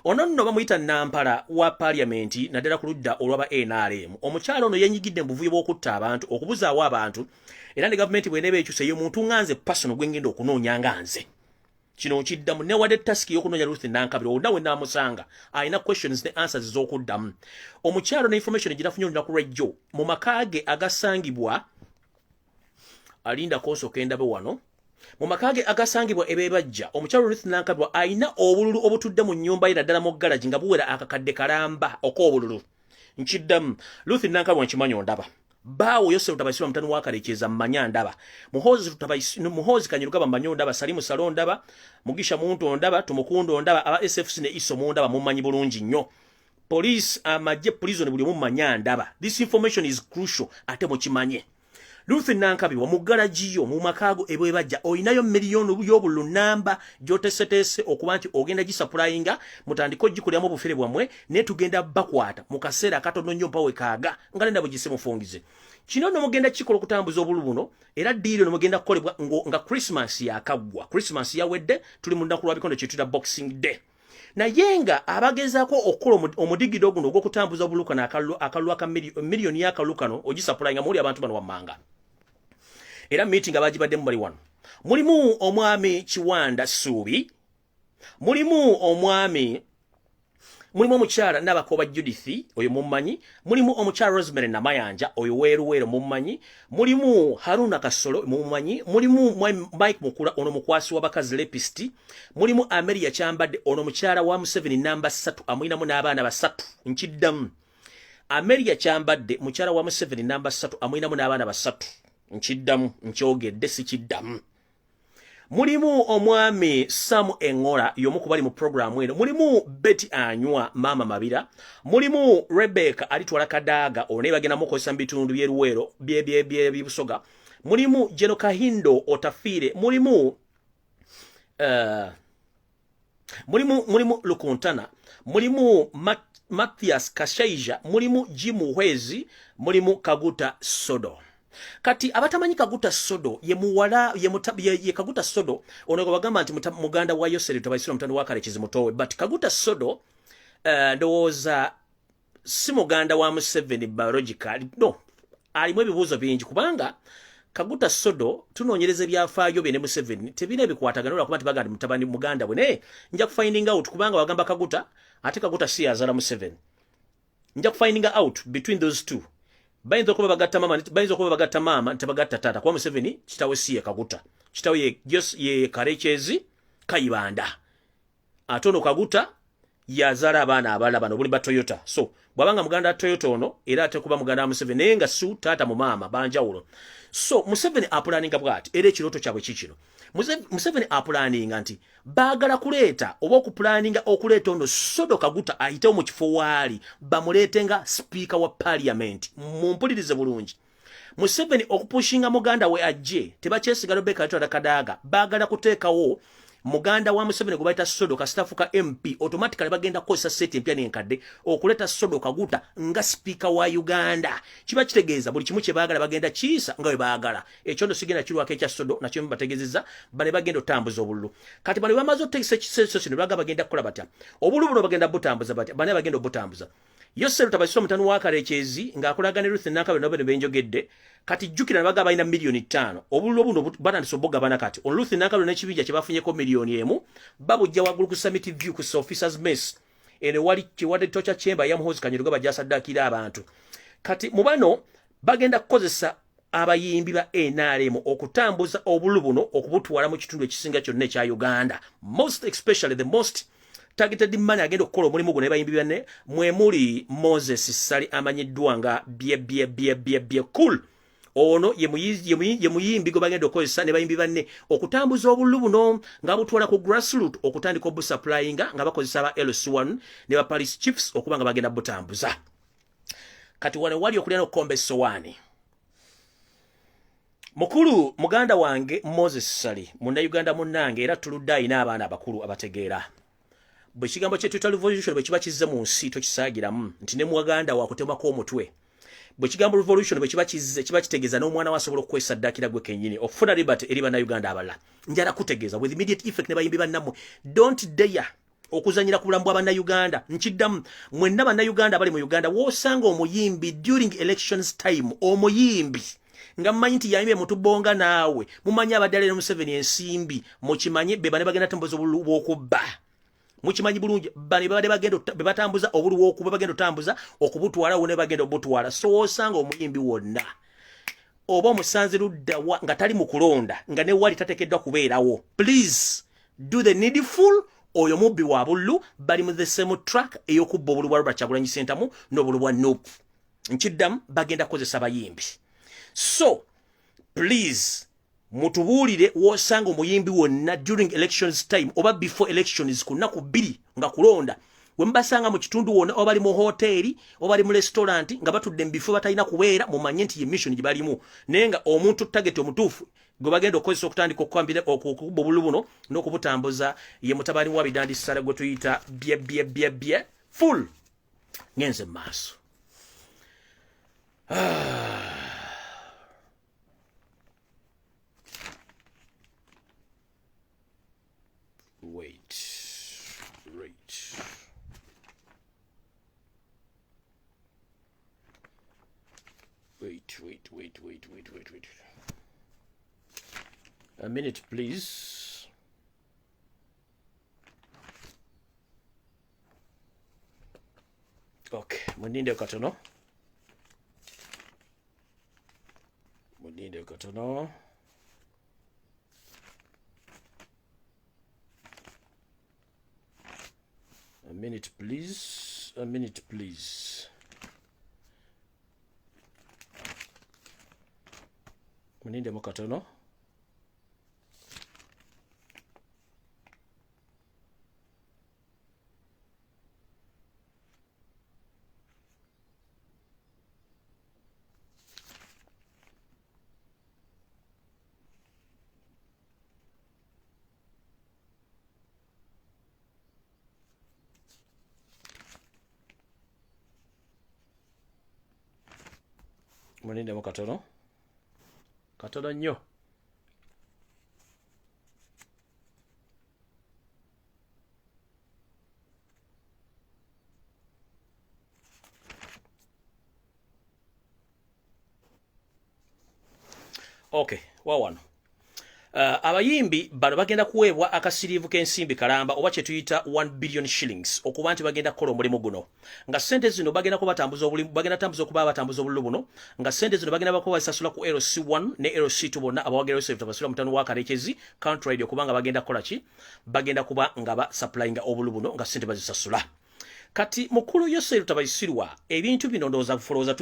Ono nno bamuyita Nampala wa parliamenti naddala ku ludda olw'aba NRM. Omukyala ono yenyigidde mu buvuyo bw'okutta abantu okubuzaawo abantu era ne gavumenti bw'eneeba ekyusa ye muntu nganze personal gwe ngenda okunoonya nganze. Kino kiddamu ne wadde task y'okunoonya Ruth Nankabirwa olina we naamusanga alina questions ne answers z'okuddamu. Omukyalo ne information girafunye olunaku lw'ejjo mu maka ge agasangibwa alinda konsooka endabe wano mu maka ge agasangibwa ebeebajja. Omukyalo Ruth Nankabirwa alina obululu obutudde mu nnyumba ye naddala mu galaji nga buwera akakadde kalamba ok'obululu. Nkiddamu Ruth Nankabirwa nkimanyi ondaba. Bawo Yosef Tabaiswa mutanu wa Karekezi mmanya ndaba. Muhoozi Kanyirugaba mmanyi ndaba, Salimu Salo ndaba, Mugisha Muntu ndaba, Tumukunde ndaba, aba SFC ne Iso ndaba mummanyi bulungi nnyo. Police amagye prison buli mumanya ndaba. This information is crucial ate mukimanye. Ruth Nankabirwa mu galaji yo mu makago ebwebajja oyinayo miliyoni y'obululu namba gyotesetese okuba nti ogenda gisapurayinga mutandiko gikulyamu obufere bwamwe ne tugenda bakwata mu kaseera katono nnyo mpawe kaaga nga nenda bugise mufungize. Kino no mugenda kikola okutambuza obululu buno era diiro no mugenda kukolebwa nga Christmas yakagwa. Christmas yawedde tuli mu nnaku lwa bikondo kyetuyita Boxing Day. Naye nga abagezaako okukola omudigido guno ogw'okutambuza obulukano akalulu aka miliyoni y'akalulu kano ogisapurayinga muli abantu bano wammanga. Era meeting abagibaddemu bali wano. Mulimu omwami Kiwanda Suubi, mulimu omwami mulimu omukyala Nabakoba Judith oyo mummanyi, mulimu omukyala Rosemary Namayanja oyo weeruweero mummanyi, mulimu Haruna Kasolo mummanyi, mulimu Mike Mukula ono mukwasi w'abakazi Lepist, mulimu Ameria Kyambadde ono mukyala wa Museveni namba 3 amwinamu n'abaana basatu nkiddamu. Ameria Kyambadde mukyala wa Museveni namba 3 amwinamu n'abaana basatu nkiddamu nkyogedde sikiddamu. Mulimu omwami Samu Engora yomu kubali mu programu eno, mulimu Betty Anywa mama Mabira, mulimu Rebecca alitwala Kadaaga ono bagenda mukozesa bitundu byeruwero byebusoga, mulimu Jeno Kahindo Otafire, mulimu Lukuntana, mulimu Mathias Kashaija, mulimu Jimu Hwezi, mulimu Kaguta Sodo. Kati abatamanyi Kaguta Sodo ye muwala ye Kaguta Sodo ono bagamba nti muganda wa Yoseri Tobaisiro mutano wa Karekezi mutowe, but Kaguta Sodo ndowooza si muganda wa Museveni biological, no, alimu ebibuuzo bingi kubanga Kaguta Sodo tunoonyereza byafaayo bye ne Museveni tebina ebikwatagana lwakuba nti bagandi mutabani muganda bwe, naye nja kufinding out kubanga wagamba Kaguta ate Kaguta si yazala Museveni. Nja kufinding out between those two. Bayinza okuba bagatta mama ntebagatta taata kuba Museveni kitawe si ye Kaguta, kitawe ye Karekezi Kayibanda, ate ono Kaguta yazala abaana abalala bano buli ba Toyota. So bwabanga muganda Toyota ono era ate kuba muganda wa Museveni naye nga su taata mu maama banjawulo. So Museveni apulaninga bwati era ekirooto kyabwe kikino. Museveni apulaninga nti baagala kuleeta oba okupulaninga okuleeta ono Sodo Kaguta ayitewo mu kifo waali bamuleetenga speaker wa parliament. Mumpulirize bulungi, Museveni okupushinga muganda we ajje tebakyesiga Rebecca alitwala Kadaaga, baagala kuteekawo muganda wa Museveni gwe bayita Sodo Kasitafu ka MP, automatically bagenda kukozesa seti empya n'enkadde okuleeta Sodo Kaguta nga speaker wa Uganda. Kiba kitegeeza buli kimu kye baagala bagenda kiyisa nga bwe baagala. Ekyo ndo sigenda kirwako ekya Sodo nakyo bategeezezza bane bagenda otambuza obululu. Kati bano bamaze otegesa ekiseeso kino baga bagenda kukola batya obululu buno bagenda butambuza batya, bane bagenda obutambuza. Yoseri Tabaisiro mutano wa Karekezi ng'akolagana Ruth Nankabwe nabo benjogedde. Kati jjukira baga balina miliyoni 5 obululu buno batandise obugabana. Kati on Ruth Nankabwe n'ekibinja kye bafunyeko miliyoni 1 babujja waggulu ku Summit View ku Officers Mess ene wali kiwadde tocha chamber ya Muhoozi Kanyerugaba gyasaddakira abantu. Kati mu bano bagenda kukozesa abayimbi ba NRM okutambuza obululu buno okubutwala mu kitundu ekisinga kyonna ekya Uganda, most especially the most targeted man agenda okukola omulimu guno ne bayimbi banne mwemuli Moses Sali amanyiddwa nga bye cool. Ono ye muyimbi gwe bagenda okukozesa ne bayimbi banne okutambuza obululu buno nga butwala ku grassroot okutandika obusupplyinga nga bakozesa ba LC1 ne ba Paris Chiefs okuba nga bagenda butambuza. Kati wano wali okulya n'okukomba essowaani. Mukulu muganda wange Moses Sali munnayuganda munnange era tuludde ayina abaana abakulu abategeera. Bwe kigambo kye Total Revolution bwe kiba kizze mu nsi tokisaagiramu nti ne muganda wakutemako omutwe. Bwe kigambo revolution bwe kiba kizze kiba kitegeeza n'omwana wasobola okwesaddakira gwe kennyini okufuna liberty eri bannayuganda abalala. Njala kutegeeza with immediate effect ne bayimbi bannammwe don't dare okuzanyira ku bulamu bw'abannayuganda. Nkiddamu mwenna bannayuganda abali mu Uganda w'osanga omuyimbi during elections time omuyimbi nga mmanyi nti yayimbe mutubonga naawe mumanyi abaddala ne Museveni ensimbi mukimanye be bane bagenda tambuza obululu bw'okubba. Mukimanyi bulungi bane babade bagenda bebatambuza obululu bw'okubba bagenda otambuza okubutwala wone bagenda obutwala. So osanga omuyimbi wonna oba omusanze ludda nga tali mu kulonda nga ne wali tatekeddwa kubeerawo, please do the needful. Oyo mubbi wa bululu bali mu the same track ey'okubba obululu bwa Robert Kyagulanyi Ssentamu n'obululu bwa Nuupu. Nkiddamu bagenda kukozesa bayimbi. So please mutubuulire wosanga omuyimbi wonna during elections time oba before elections ku nnaku 2 nga kulonda wembasanga mu kitundu wonna oba bali mu hoteli oba bali mu restaurant nga batudde mbifo batalina kubeera mumanye nti ye mission gye balimu naye nga omuntu target omutuufu gwe bagenda okukozesa okutandika okukwambira okukubba obululu buno n'okubutambuza ye mutabani wa Bidandi Sala gwe tuyita bye full ngenze mu maaso. Wait. A minute, please. Muninde katono. Muninde katono. A minute, please. A minute, please. Muninde mukatono. Muninde mukatono. Katono nnyo. Okay, wawano. Abayimbi bano bagenda kuweebwa akasiriivu k'ensimbi kalamba oba kye tuyita 1 billion shillings okuba nti bagenda kukola omulimu guno nga sente zino bagenda kubatambuza okuba batambuza obululu buno nga sente zino bagenda bakuba basasula ku LC1 ne LC2 bonna abawagira Yosef basula mutano wa Karekezi country radio kubanga bagenda kukola ki bagenda kuba nga ba supplyinga obululu buno nga sente bazisasula. Kati mukulu Yosef tabayisirwa ebintu bino ndooza kufoloza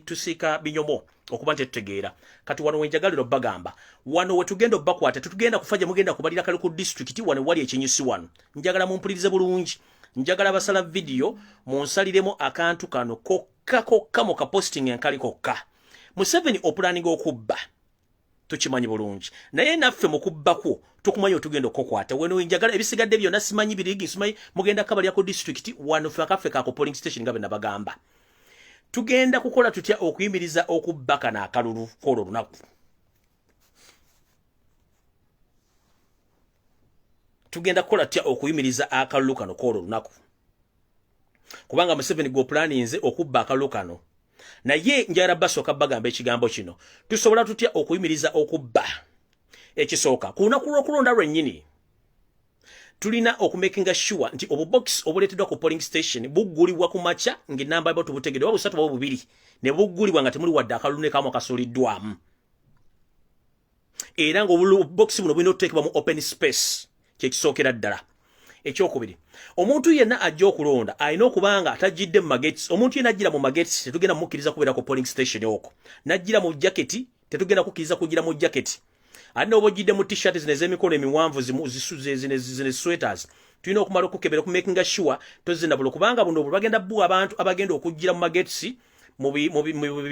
tusiika binyomo okuba nti tutegeera kati wano wenjagaliro bagamba wano wetugenda obbakwata tutugenda kufaja mugenda kubalira kali ku district wano wali ekinyusi wano njagala mumpulirize bulungi njagala basala video munsaliremo akantu kano kokka mu posting enkali kokka Museveni opulaninga okubba tukimanyi bulungi naye naffe mukubbako tukumanyi otugenda okukwata wano njagala ebisigadde byonna simanyi birigi simanyi mugenda kabalya ku district wano faka ku polling station ngabe nabagamba tugenda kukola tutya okuyimiriza okubbaka na akalulu kolo lunaku tugenda kukola tutya okuyimiriza akalulu kano kolo lunaku kubanga Museveni go planinze okubba akalulu kano naye njara basoka bagamba ekigambo kino tusobola tutya okuyimiriza okubba ekisooka ku lunaku lw'okulonda lwennyini tulina okumakinga sure nti obubox obuleteddwa ku polling station buggulibwa ku macha ng'enamba ebo tubutegedde oba busatu oba bubiri ne buggulibwa nga temuli wadde akalulu kamu akasuuliddwamu era ng'obubox buno bulina okuteekebwa mu open space kyekisookera ddala. Ekyokubiri omuntu yenna ajja okulonda alina okuba nga atajjidde mu magets omuntu yenna ajjira mu magets tetugenda mukkiriza kubeera ku polling station okwo najjira mu jaketi tetugenda kukkiriza kugira mu jaketi alina oba ojjidde mu t-shirt zino ez'emikono emiwanvu zine sweaters tulina okumala okukebera okumakinga sure tozinabula kubanga buno bagenda bbuwa abantu abagenda okujjira mu magets mu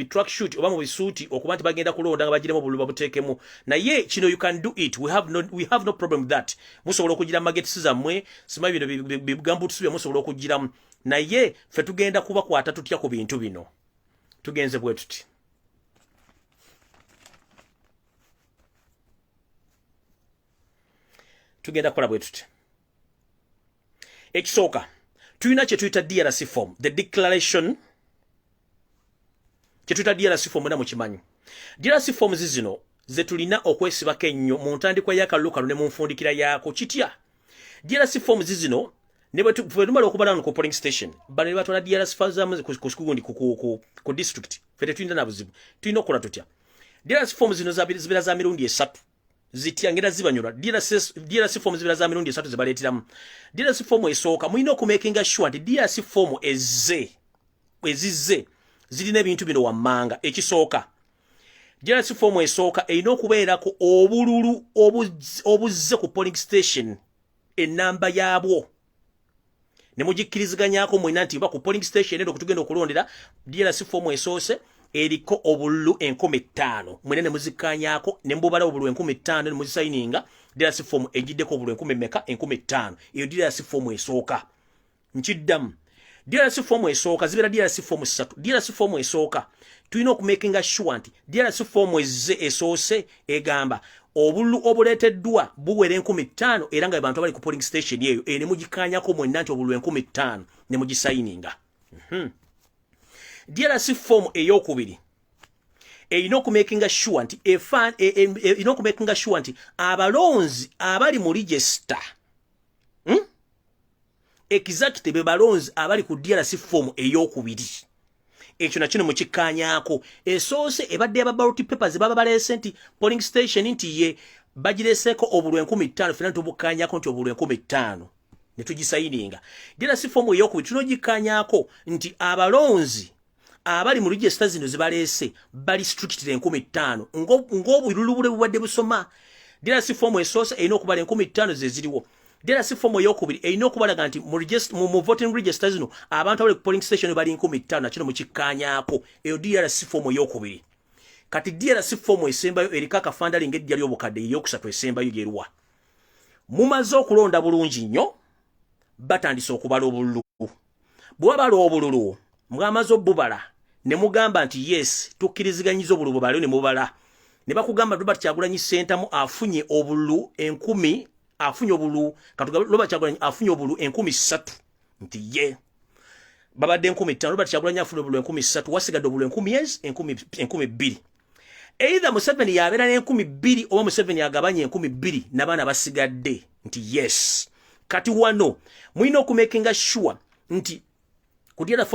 track shoot oba mu bisuuti okuba nti bagenda kulonda nga bagiremu obululu babuteekemu naye kino you can do it we have no problem with that musobola okugira magets zammwe simanyi bino bigambutusi bye musobola okugiramu naye ffe tugenda kubakwata tutya ku bintu bino tugenze bwe tuti tugenda kukola bwe tuti ekisooka tulina kye tuyita DRC form the declaration Chetuta DRC form na mukimanyi. DRC forms zino ze tulina okwesibako ennyo mu ntandikwa y'akalulu ne mu nfundikira yaako kitya. DRC forms zino ne bwe tumala okubala ku polling station bano batwala DRC forms ku district fete tulina na buzibu tulina okukola tutya. DRC forms zino zibeera za mirundi esatu zitya ngera zibanyula DRC forms zibeera za mirundi esatu zibaleeteramu. DRC form esooka mulina okumakinga sure nti DRC form ezizze zirina ebintu bino wammanga ekisooka DRC form esooka erina okubeerako obululu obuzze ku polling station enamba yaabwo ne mugikkiriziganyako mwena nti ba ku polling station eno kutugenda okulondera DRC form esoose eriko obululu 5,000 mwena ne muzikanyako ne mbubala obululu 5,000 ne muzisayininga DRC form ejiddeko obululu 5,000 iyo DRC form esooka nkiddamu DRC form esooka zibeera DRC form 3 DRC form esooka tulina okumakinga sure nti DRC form esoose egamba obululu obuleeteddwa buwera 5,000 era nga abantu abali ku polling station eyo ne mugikanyako mwenna nti obululu 5,000 ne mugisayininga DRC form eyokubiri erina okumakinga sure nti erina okumakinga sure nti abalonzi abali mu register exactly be balonzi abali ku DRC form eyokubiri ekyo nakino mukikkaanyaako esoose ebadde aba ballot papers baba balese nti polling station nti ye bagireseeko obululu 15,000 fena tubukkaanyaako nti obululu 15,000 ne tugisayininga DRC form eyokubiri tunogikkaanyaako nti abalonzi abali mu register zino zibalese bali strictly 15,000 ng'obululu bule bubadde busoma DRC form esoose erina okubala 15,000 ze ziriwo DRC form eyokubiri erina okubalaga nti mu voting register zino abantu abali ku polling station bali 15,000 nakino mukikkaanyaako eyo DRC form eyokubiri kati DRC form esembayo eriko akafandali ng'ejja ly'obukadde eyokusatu esembayo gerwa mumaze okulonda bulungi nnyo batandise okubala obululu bwabala obululu mwamaze obubala ne mugamba nti yes tukkiriziganyiza obululu bubale ne mubala ne bakugamba Robert Kyagulanyi Sentamu afunye obululu 10,000 afunye obululu katuga Robert Kyagulanyi afunye obululu 3,000 nti ye babadde 15,000 Robert Kyagulanyi afunye obululu 3,000 wasigadde obululu 2,000 either Museveni yabeera ne 2,000 oba Museveni agabanye 2,000 n'abaana basigadde nti yes kati wano mulina okumakinga sure nti kudiera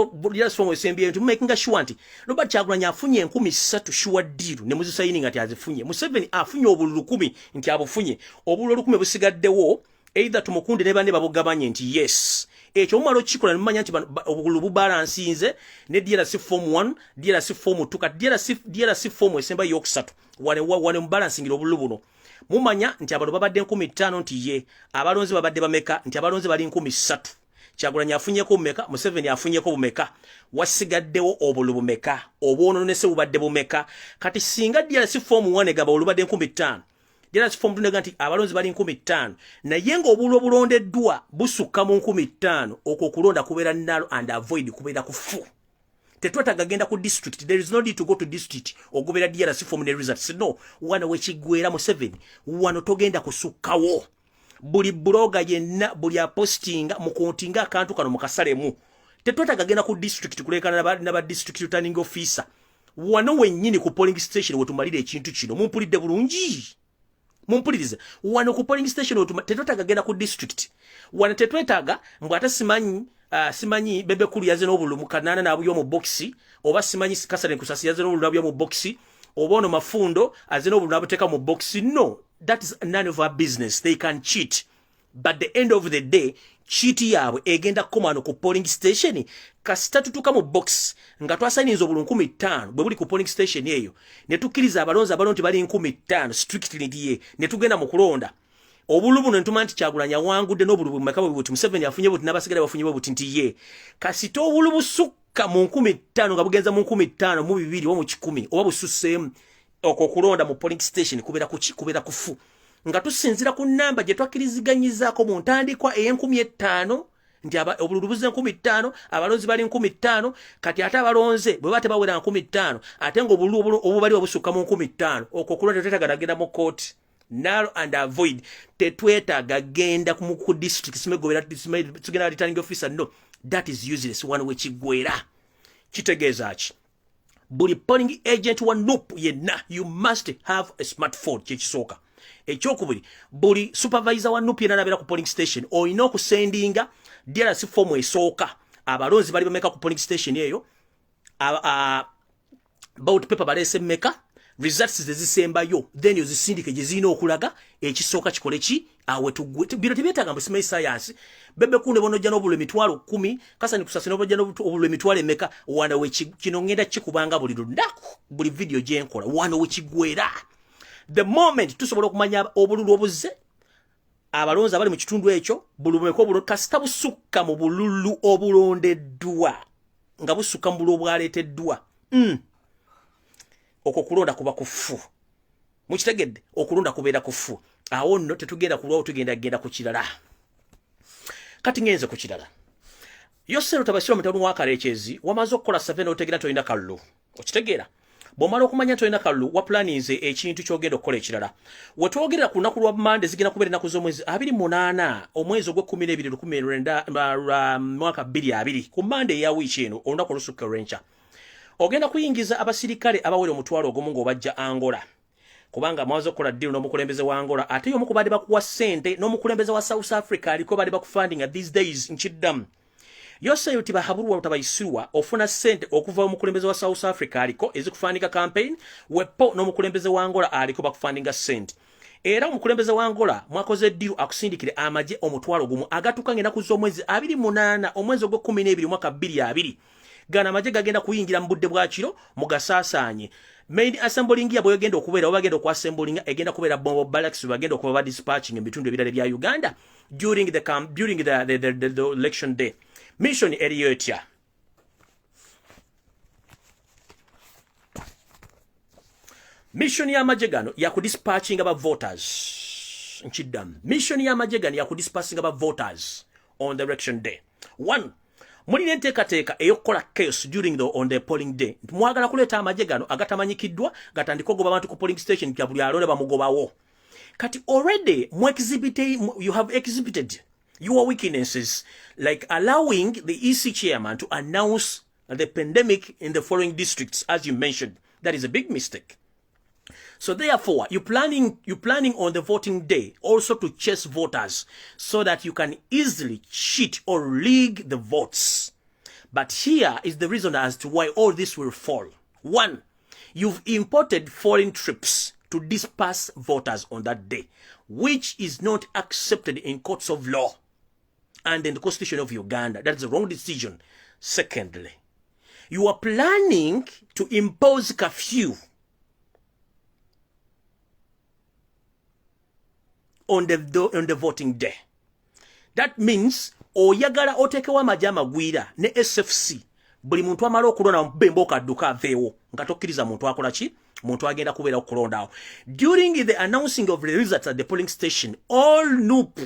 form esembiye nti makinga sure nti Robert Kyagulanyi afunye 3,000 sure deal ne muzisayininga ati azifunye Museveni afunye obululu 10 nti abufunye obululu 10 busigaddewo either tumukunde ne bane babugabanye nti yes ekyo mumalo kikola ne mumanya nti obululu bubalansinze ne DRC form 1 DRC form 2 kati DRC form esemba yokusatu wane mubalansingira obululu buno mumanya nti abantu babadde 15,000 nti ye abalonzi babadde bameka nti abalonzi bali 3,000 Kyagulanyi afunyeko bumeka Museveni afunyeko bumeka wasigaddewo obululu bumeka obwononese bubadde bumeka kati singa DRC form 1 egaba olubadde 15,000 DRC form 2 nega nti abalonzi bali 15,000 naye ng'obululu obulondeddwa busukka mu 15,000 okwo okulonda kubeera narrow and avoid kubeera kufu tetwetaga genda ku district there is no need to go to district ogobera DRC form ne results no wano wekigwera Museveni wano togenda kusukkawo buli bloga yenna buli apostinga mukontinga akantu kano mukasalemu tetwetaga genda ku district kulekana n'aba district returning officer wano wennyini ku polling station wetumalira ekintu kino mumpulidde bulungi mumpulirize wano ku polling station tetwetaga genda ku district wano tetwetaga mbwata simanyi bebe kulu yaze n'obululu mukanana n'abuyo mu boxi oba simanyi kasale kusasi yaze n'obululu n'abuyo mu boxi oba ono mafundo aze n'obululu n'abuteka mu boxi no that is none of our business they can cheat but the end of the day cheat yaabwe egenda komano ku polling station kasita tutuka mu box nga twasaninza obululu 15,000 bwe buli ku polling station eyo ne tukkiriza abalonzi bali 15,000 strictly ndiye ne tugenda mu kulonda obululu buno ntuma nti Kyagulanyi awangudde n'obululu bumeka bwe buti Museveni afunye buti n'abasigala bafunye buti nti ye kasita obululu busukka mu 15,000 nga bugenza mu 15,000 mu 2 oba mu 10 oba bususseemu okwo kulonda mu polling station kubeera kufu nga tusinzira ku namba gye twakkiriziganyizaako mu ntandikwa e'15,000 nti obululu buze 15,000 abalonzi bali 15,000 kati ate abalonze bwe bate bawera 15,000 ate ng'obululu obubali obusukka mu 15,000 okwo kulonda tetwetaaga genda mu court narrow and avoid tetwetaaga genda ku district tugenda returning officer no that is useless one wekigwera kitegeeza ki buli polling agent wa NUP yenna you must have a smartphone kyekisooka ekyokubiri buli supervisor wa NUP yenna nabeera ku polling station olina okusendinga DRC form esooka abalonzi bali bameka ku polling station eyo ballot paper balese meka results zezisembayo then yozisindike gye zirina okulaga ekisooka kikole ki awe bino tebyetaaga mbu simanyi science bebe kunde bonojja n'obululu 10,000 kasani kusasi n'obulojja n'obululu 1,000 wano kino ngenda kikubanga buli lunaku buli video gye nkola wano wekigwera the moment tusobola okumanya obululu obuze abalonzi abali mu kitundu ekyo bulumeko obululu kasita busukka mu bululu obulondeddwa nga busukka mu bululu obwaleeteddwa okwo kulonda kuba kufu mukitegedde okulonda kubeera kufu awo nno tetugenda kulwawo tugenda ku kirala kati ngenze ku kirala yosero tabasiro mutamu wa Karekyezi wamaze okukola 7 otegera tolina kalulu okitegeera bw'omala okumanya tolina kalulu wa planinze ekintu kyogenda okukola ekirala wetwogerera ku lunaku lwa Mande zigenda kubeera ennaku z'omwezi 28 omwezi ogw'12 mwaka 2020 ku Mande eya wiiki eno olunaku olusukka olw'enkya ogenda kuyingiza abasirikale abawera omutwalo ogumu ng'obajja Angola kubanga mwazo kola deal n'omukulembeze wa Angola ate yomu kubadde bakuwa sente n'omukulembeze wa South Africa aliko badde bakufunding these days nchiddamu yose uti bahabulwa utabayisirwa ofuna sente okuva omukulembeze wa South Africa aliko ezikufandika campaign wepo n'omukulembeze wa Angola aliko bakufundinga sente era omukulembeze wa Angola mwakoze deal akusindikire amaje omutwalo gumu agatuka ngena kuzo omwezi 28 omwezi ogwo 12 mwaka 2020 gana amaje gagenda kuyingira mu budde bwa kiro mugasasanye main assembling yabo yagenda okubeera obagenda ku assembling egenda kubeera bombo barracks bagenda okuba dispatching ebitundu ebirala bya Uganda during the election day mission Eliotya mission ya majegano ya kudispatching aba voters nchidam mission ya majegano ya kudispatching aba voters on the election day. One, muli nteekateeka eyokola chaos on the polling day mwagala kuleta amajegano agatamanyikiddwa gatandikogoba abantu ku polling station kya buli alole bamugobawo kati already you have exhibited your weaknesses like allowing the EC chairman to announce the pandemic in the following districts as you mentioned. That is a big mistake. So therefore, you're planning on the voting day also to chase voters so that you can easily cheat or rig the votes. But here is the reason as to why all this will fall. One, you've imported foreign troops to disperse voters on that day, which is not accepted in courts of law and in the Constitution of Uganda. That's the wrong decision. Secondly, you are planning to impose curfew on the voting day. That means oyagala otekewa majama gwira ne SFC buli muntu amalo okulona mbembo kadduka aveewo nga tokkiriza muntu akola ki muntu agenda kubeera okulondawo. During the announcing of the results at the polling station, all NUP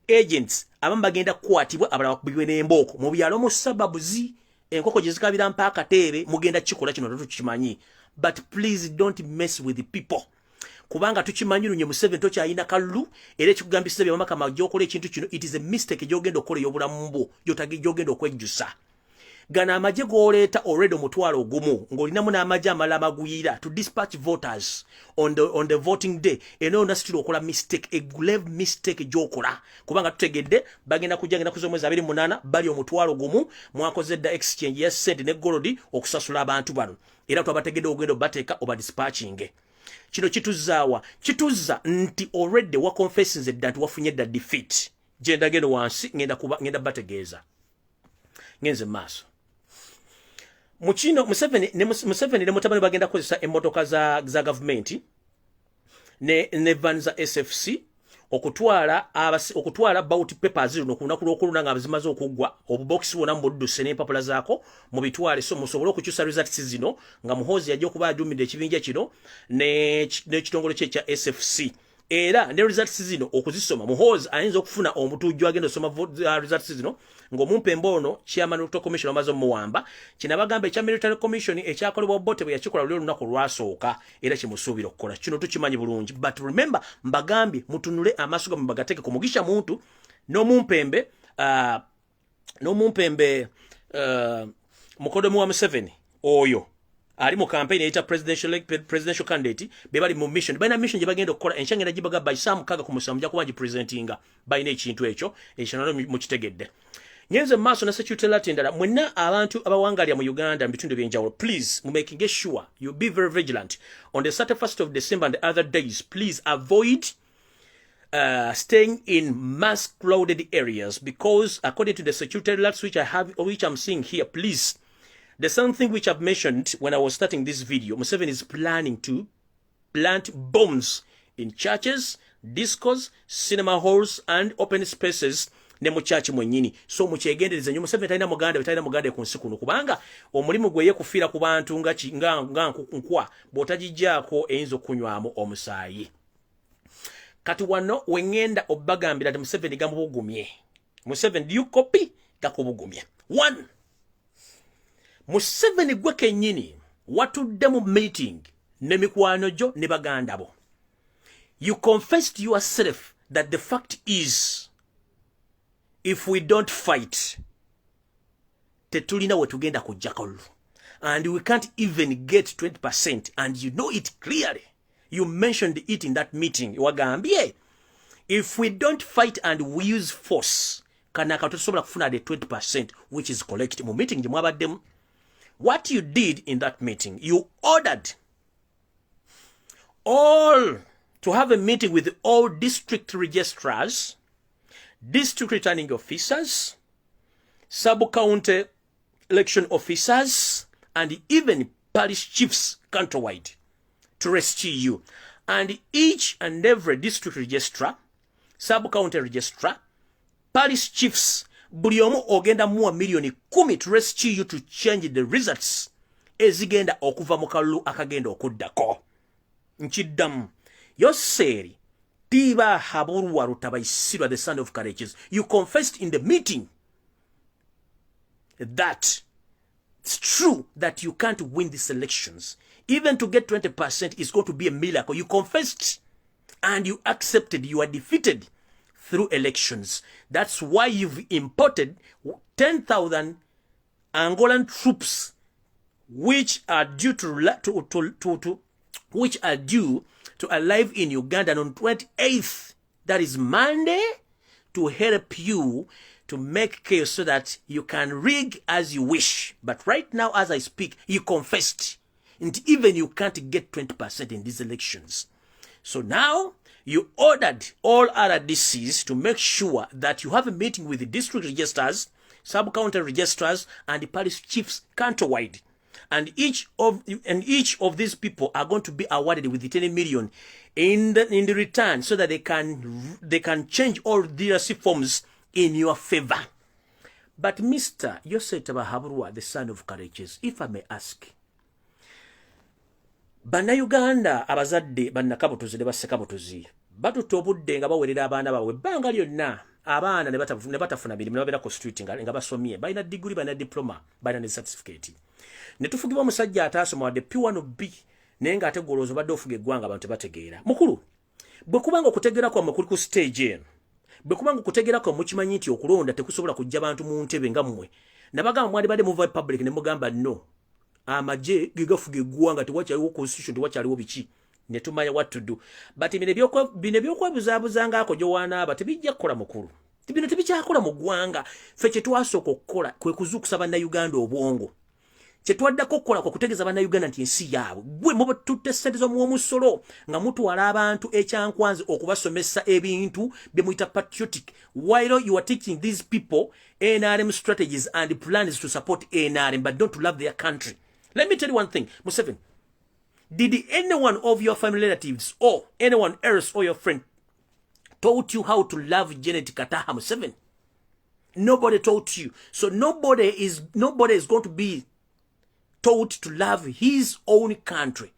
agents abamu bagenda kukwatibwa abalala bakubibwe n'embooko mu byalo mu sababuzi enkoko gye zikabira mpaaka teebe mugenda kikola kino tukimanyi. But please don't mess with the people. Kubanga tukimanyi lunye Museveni tokyayina kalulu era ekikugambisiza Byabakama gyokola ekintu kino it is a mistake gyogenda okola ey'obulamu bwo gyogenda okwejjusa. Gana amaje goleeta already omutwalo ogumu ng'olinamu n'amaje amalala amagwira to dispatch voters on the voting day eno nasitira okola mistake, a grave mistake gyokola kubanga tutegedde bagenda kujja kuza omwezi 28 bali omutwalo gumu mwakoze dda exchange ya sente ne gold okusasula abantu bano era twabategedde ogendo bateeka oba dispatching. Kino kituzza nti already wa confessions that wafunye da defeat genda gendo wansi ngenda bategeeza ngenze maso muchino Museveni ne mutabani bagenda kozesa emmotoka za government ne van za SFC okutwala bout papers zino kunaku lw'okulunda nga zimaze okuggwa obubox wona mbudduse n'empapula zaako mu bitwale so musobole okukyusa results zino nga muhozi yajja okuba ajumidde ekibinja kino n'ekitongole kye kya SFC era ne results zino okuzisoma muhozi ayinza okufuna omutujju agenda osoma results zino ng'omumpembe ono chairman of the commission amaze omuwamba kinabagamba ekya military commission ekyakolebwa bote bwe yakikola luli olunaku lwasooka era kimusuubira okukola kino tukimanyi bulungi. But remember mbagambye mutunule amaaso gammwe bagateeke ku Mugisha Muntu n'omumpembe mukoddomi wa Museveni oyo ali mu campaign eyita presidential candidate be bali mu mission balina mission gye bagenda okukola enshangenda gibaga by Sam Kaga ku musamja kuba presentinga balina ekintu ekyo mu kitegedde. Nyenze maso na security latindala mwenna abantu abawangalya mu Uganda mbitundu byenjawulo please making sure you be very vigilant on the 31st of December and the other days. Please avoid staying in mass crowded areas because according to the security alerts which I'm seeing here, please, there's something which I've mentioned when I was starting this video. Museveni is planning to plant bombs in churches, discos, cinema halls and open spaces ne mu church mwenyini. So mukyegendereza nnyo Museveni talina muganda ku nsi kuno kubanga omulimu gwe yekufiira ku bantu nga nkwa bw'otagijjaako eyinza okunywamu omusaayi. Kati wano wengenda obagambira nti Museveni gamubugumye. Museveni do you copy gakubugumye. One, Museveni gwe kennyini watudde mu meeting ne mikwano gyo ne baganda bo. You confessed yourself that the fact is if we don't fight tetulina we tugenda kujja kalulu and we can't even get 20% and you know it clearly You mentioned it in that meeting. Wagambye, if we don't fight and we use force, kanaka tusobola kufuna the 20%, which is correct. Mu meeting mwabadde. What you did in that meeting, you ordered all to have a meeting with all district registrars, district returning officers, sub-county election officers, and even parish chiefs countrywide to rescue you. And each and every district registrar, sub-county registrar, parish chiefs, buli omu ogenda muwa milioni 10 to rescue you to change the results ezigenda okuva mu kalulu akagenda okuddako. Nchiddamu Yoseri tiba haburwa rutabaisirwa the son of courageous. You confessed in the meeting that it's true that you can't win these elections. Even to get 20% is going to be a miracle. You confessed and you accepted you are defeated through elections. That's why you've imported 10,000 Angolan troops, which are due to arrive in Uganda on 28th. That is Monday, to help you to make chaos so that you can rig as you wish. But right now, as I speak, you confessed, and even you can't get 20% in these elections. So now you ordered all other DCs to make sure that you have a meeting with the district registers, sub-county registrars, and the parish chiefs countrywide. And each of these people are going to be awarded with the 10 million in the return, so that they can change all the forms in your favor. But Mr. Yosetawa Haburwa, the son of courageous, if I may ask, Bannayuganda abazadde bannakabutuzi ne bassekabutuzi batutobudde nga bawerera abaana baabwe ebbanga lyonna, abaana ne batafuna mirimu ne babeera ku street nga basomye, balina degree, balina diploma, balina ne certificate. Ne tufugibwa omusajja ataasoma wadde P1B naye ng'ate golooza obadde ofuga eggwanga abantu tebategeera. Mukulu, bwe kubanga okutegeera kwammwe kuli ku stage eno, bwe kubanga okutegeera kwammwe mukimanyi nti okulonda tekusobola kujja bantu mu ntebe nga mmwe, nabagamba mwali badde muva public ne mugamba no, amaje gigafuga eggwanga, tewakyaliwo constitution, tewakyaliwo biki, ne tumanya what to do. But bino ebyokwebuzaabuzanga ngaako gy'owaanaaba tebijja kukola Mukulu. Bino tebikyakola mu ggwanga. Ffe kye twasooka okukola kwe kuzuukusa bannayuganda obwongo. Kye twaddako okukola kwe kutegeeza bannayuganda nti ensi yaabwe. Gwe muba tutte ssente z'omuwomusolo nga mutwala abantu ekyankwanzi okubasomesa ebintu bye muyita patriotic, while you are teaching these people NRM strategies and plans to support NRM but don't love their country. Let me tell you one thing, Museveni. Did anyone of your family relatives or anyone else or your friend taught you how to love Janet Kataha Museveni? Nobody taught you. So nobody is going to be taught to love his own country.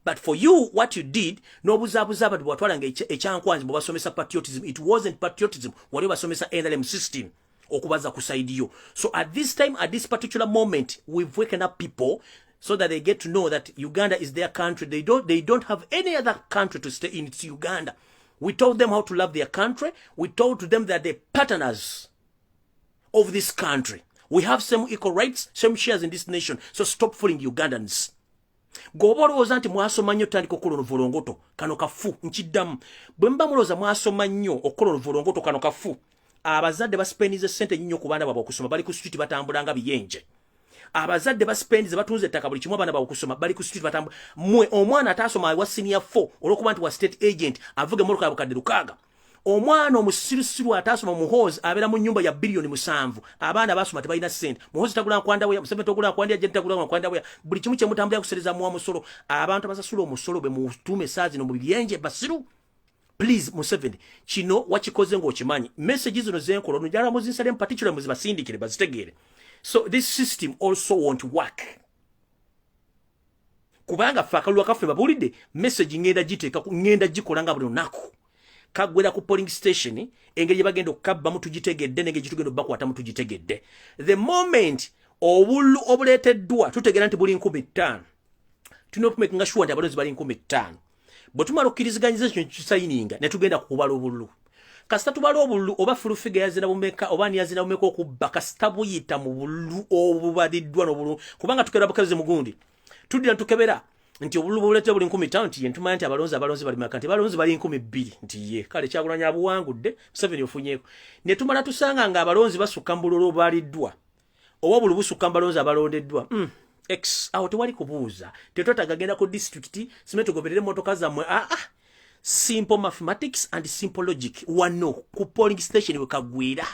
But for you, what you did, nobuzabuza batwalanga ekyankwanzi bwabasomesa patriotism. It wasn't patriotism. Wali basomesa NRM system okubaza kusaidiyo. So at this time, at this particular moment, we've waken up people so that they get to know that Uganda is their country. They don't have any other country to stay in. It's Uganda. We told them how to love their country. We told them that they're partners of this country. We have same equal rights, same shares in this nation. So stop fooling Ugandans. Gobolooza nti mwasoma nnyo tandika okukola oluvulongoto kano kafu nkiddamu. Bwe mba mulooza mwasoma nnyo okukola oluvulongoto kano kafu, abazadde baspendize ssente nnyo ku baana baabwe okusoma, bali ku street batambulanga biyenje. Abazadde baspendize batunze ettaka buli kimu abaana baabwe okusoma, bali ku street batambula. Mmwe omwana ataasoma wa senior 4 olw'okuba nti wa state agent avuga emmotoka ya bukadde 6. Omwana omusirusiru ataasoma muhoozi abeera mu nnyumba ya bilioni 7. Abaana basoma tebalina ssente. Muhoozi tagula nkwanda we, Museveni tagula nkwanda, Janet tagula nkwanda we. Buli kimu kye mutambulira kusereza mu musolo. Abantu abasasula omusolo be mutume saazi no mu byenje basiru. Please Museveni, kino wakikoze ng'okimanyi. Messages zino zenkola onojala muzinsale in particular muzibasindikire bazitegeere. So this system also won't work. Kubanga fakalwa kaffe babulidde message ngenda gikola nga buli lunaku. Kagwera ku polling station engeri bagenda okukabba mu tugitegedde n'engeri tugenda bakwata mu tugitegedde. The moment obululu obuleeteddwa tutegera nti buli 15, tulina okumakinga sure nti abalonzi bali 15. Bwe tumala okkiriziganyiza ekyo kisayininga ne tugenda kukubala obululu. Kasita tubala obululu oba fulu figure yazina bumeka oba ni yazina bumeka okubba kasita buyita mu bululu obubaliddwa n'obululu kubanga tukera bukaze mugundi. Tudira tukebera nti obulete buli 10,000 nti yentumanya nti abalonzi bali makanti abalonzi bali 2,000 nti ye kale Kyagulanyi abuwangudde Museveni ofunyeeko ne tumala tusanga nga abalonzi basukka mbululu baliddwa oba buli busukka mbalonzi abalondeddwa x awo tewali kubuuza tetwetagagenda ku district simeto goberere motoka zammwe simple mathematics and simple logic wano ku polling station wekagwira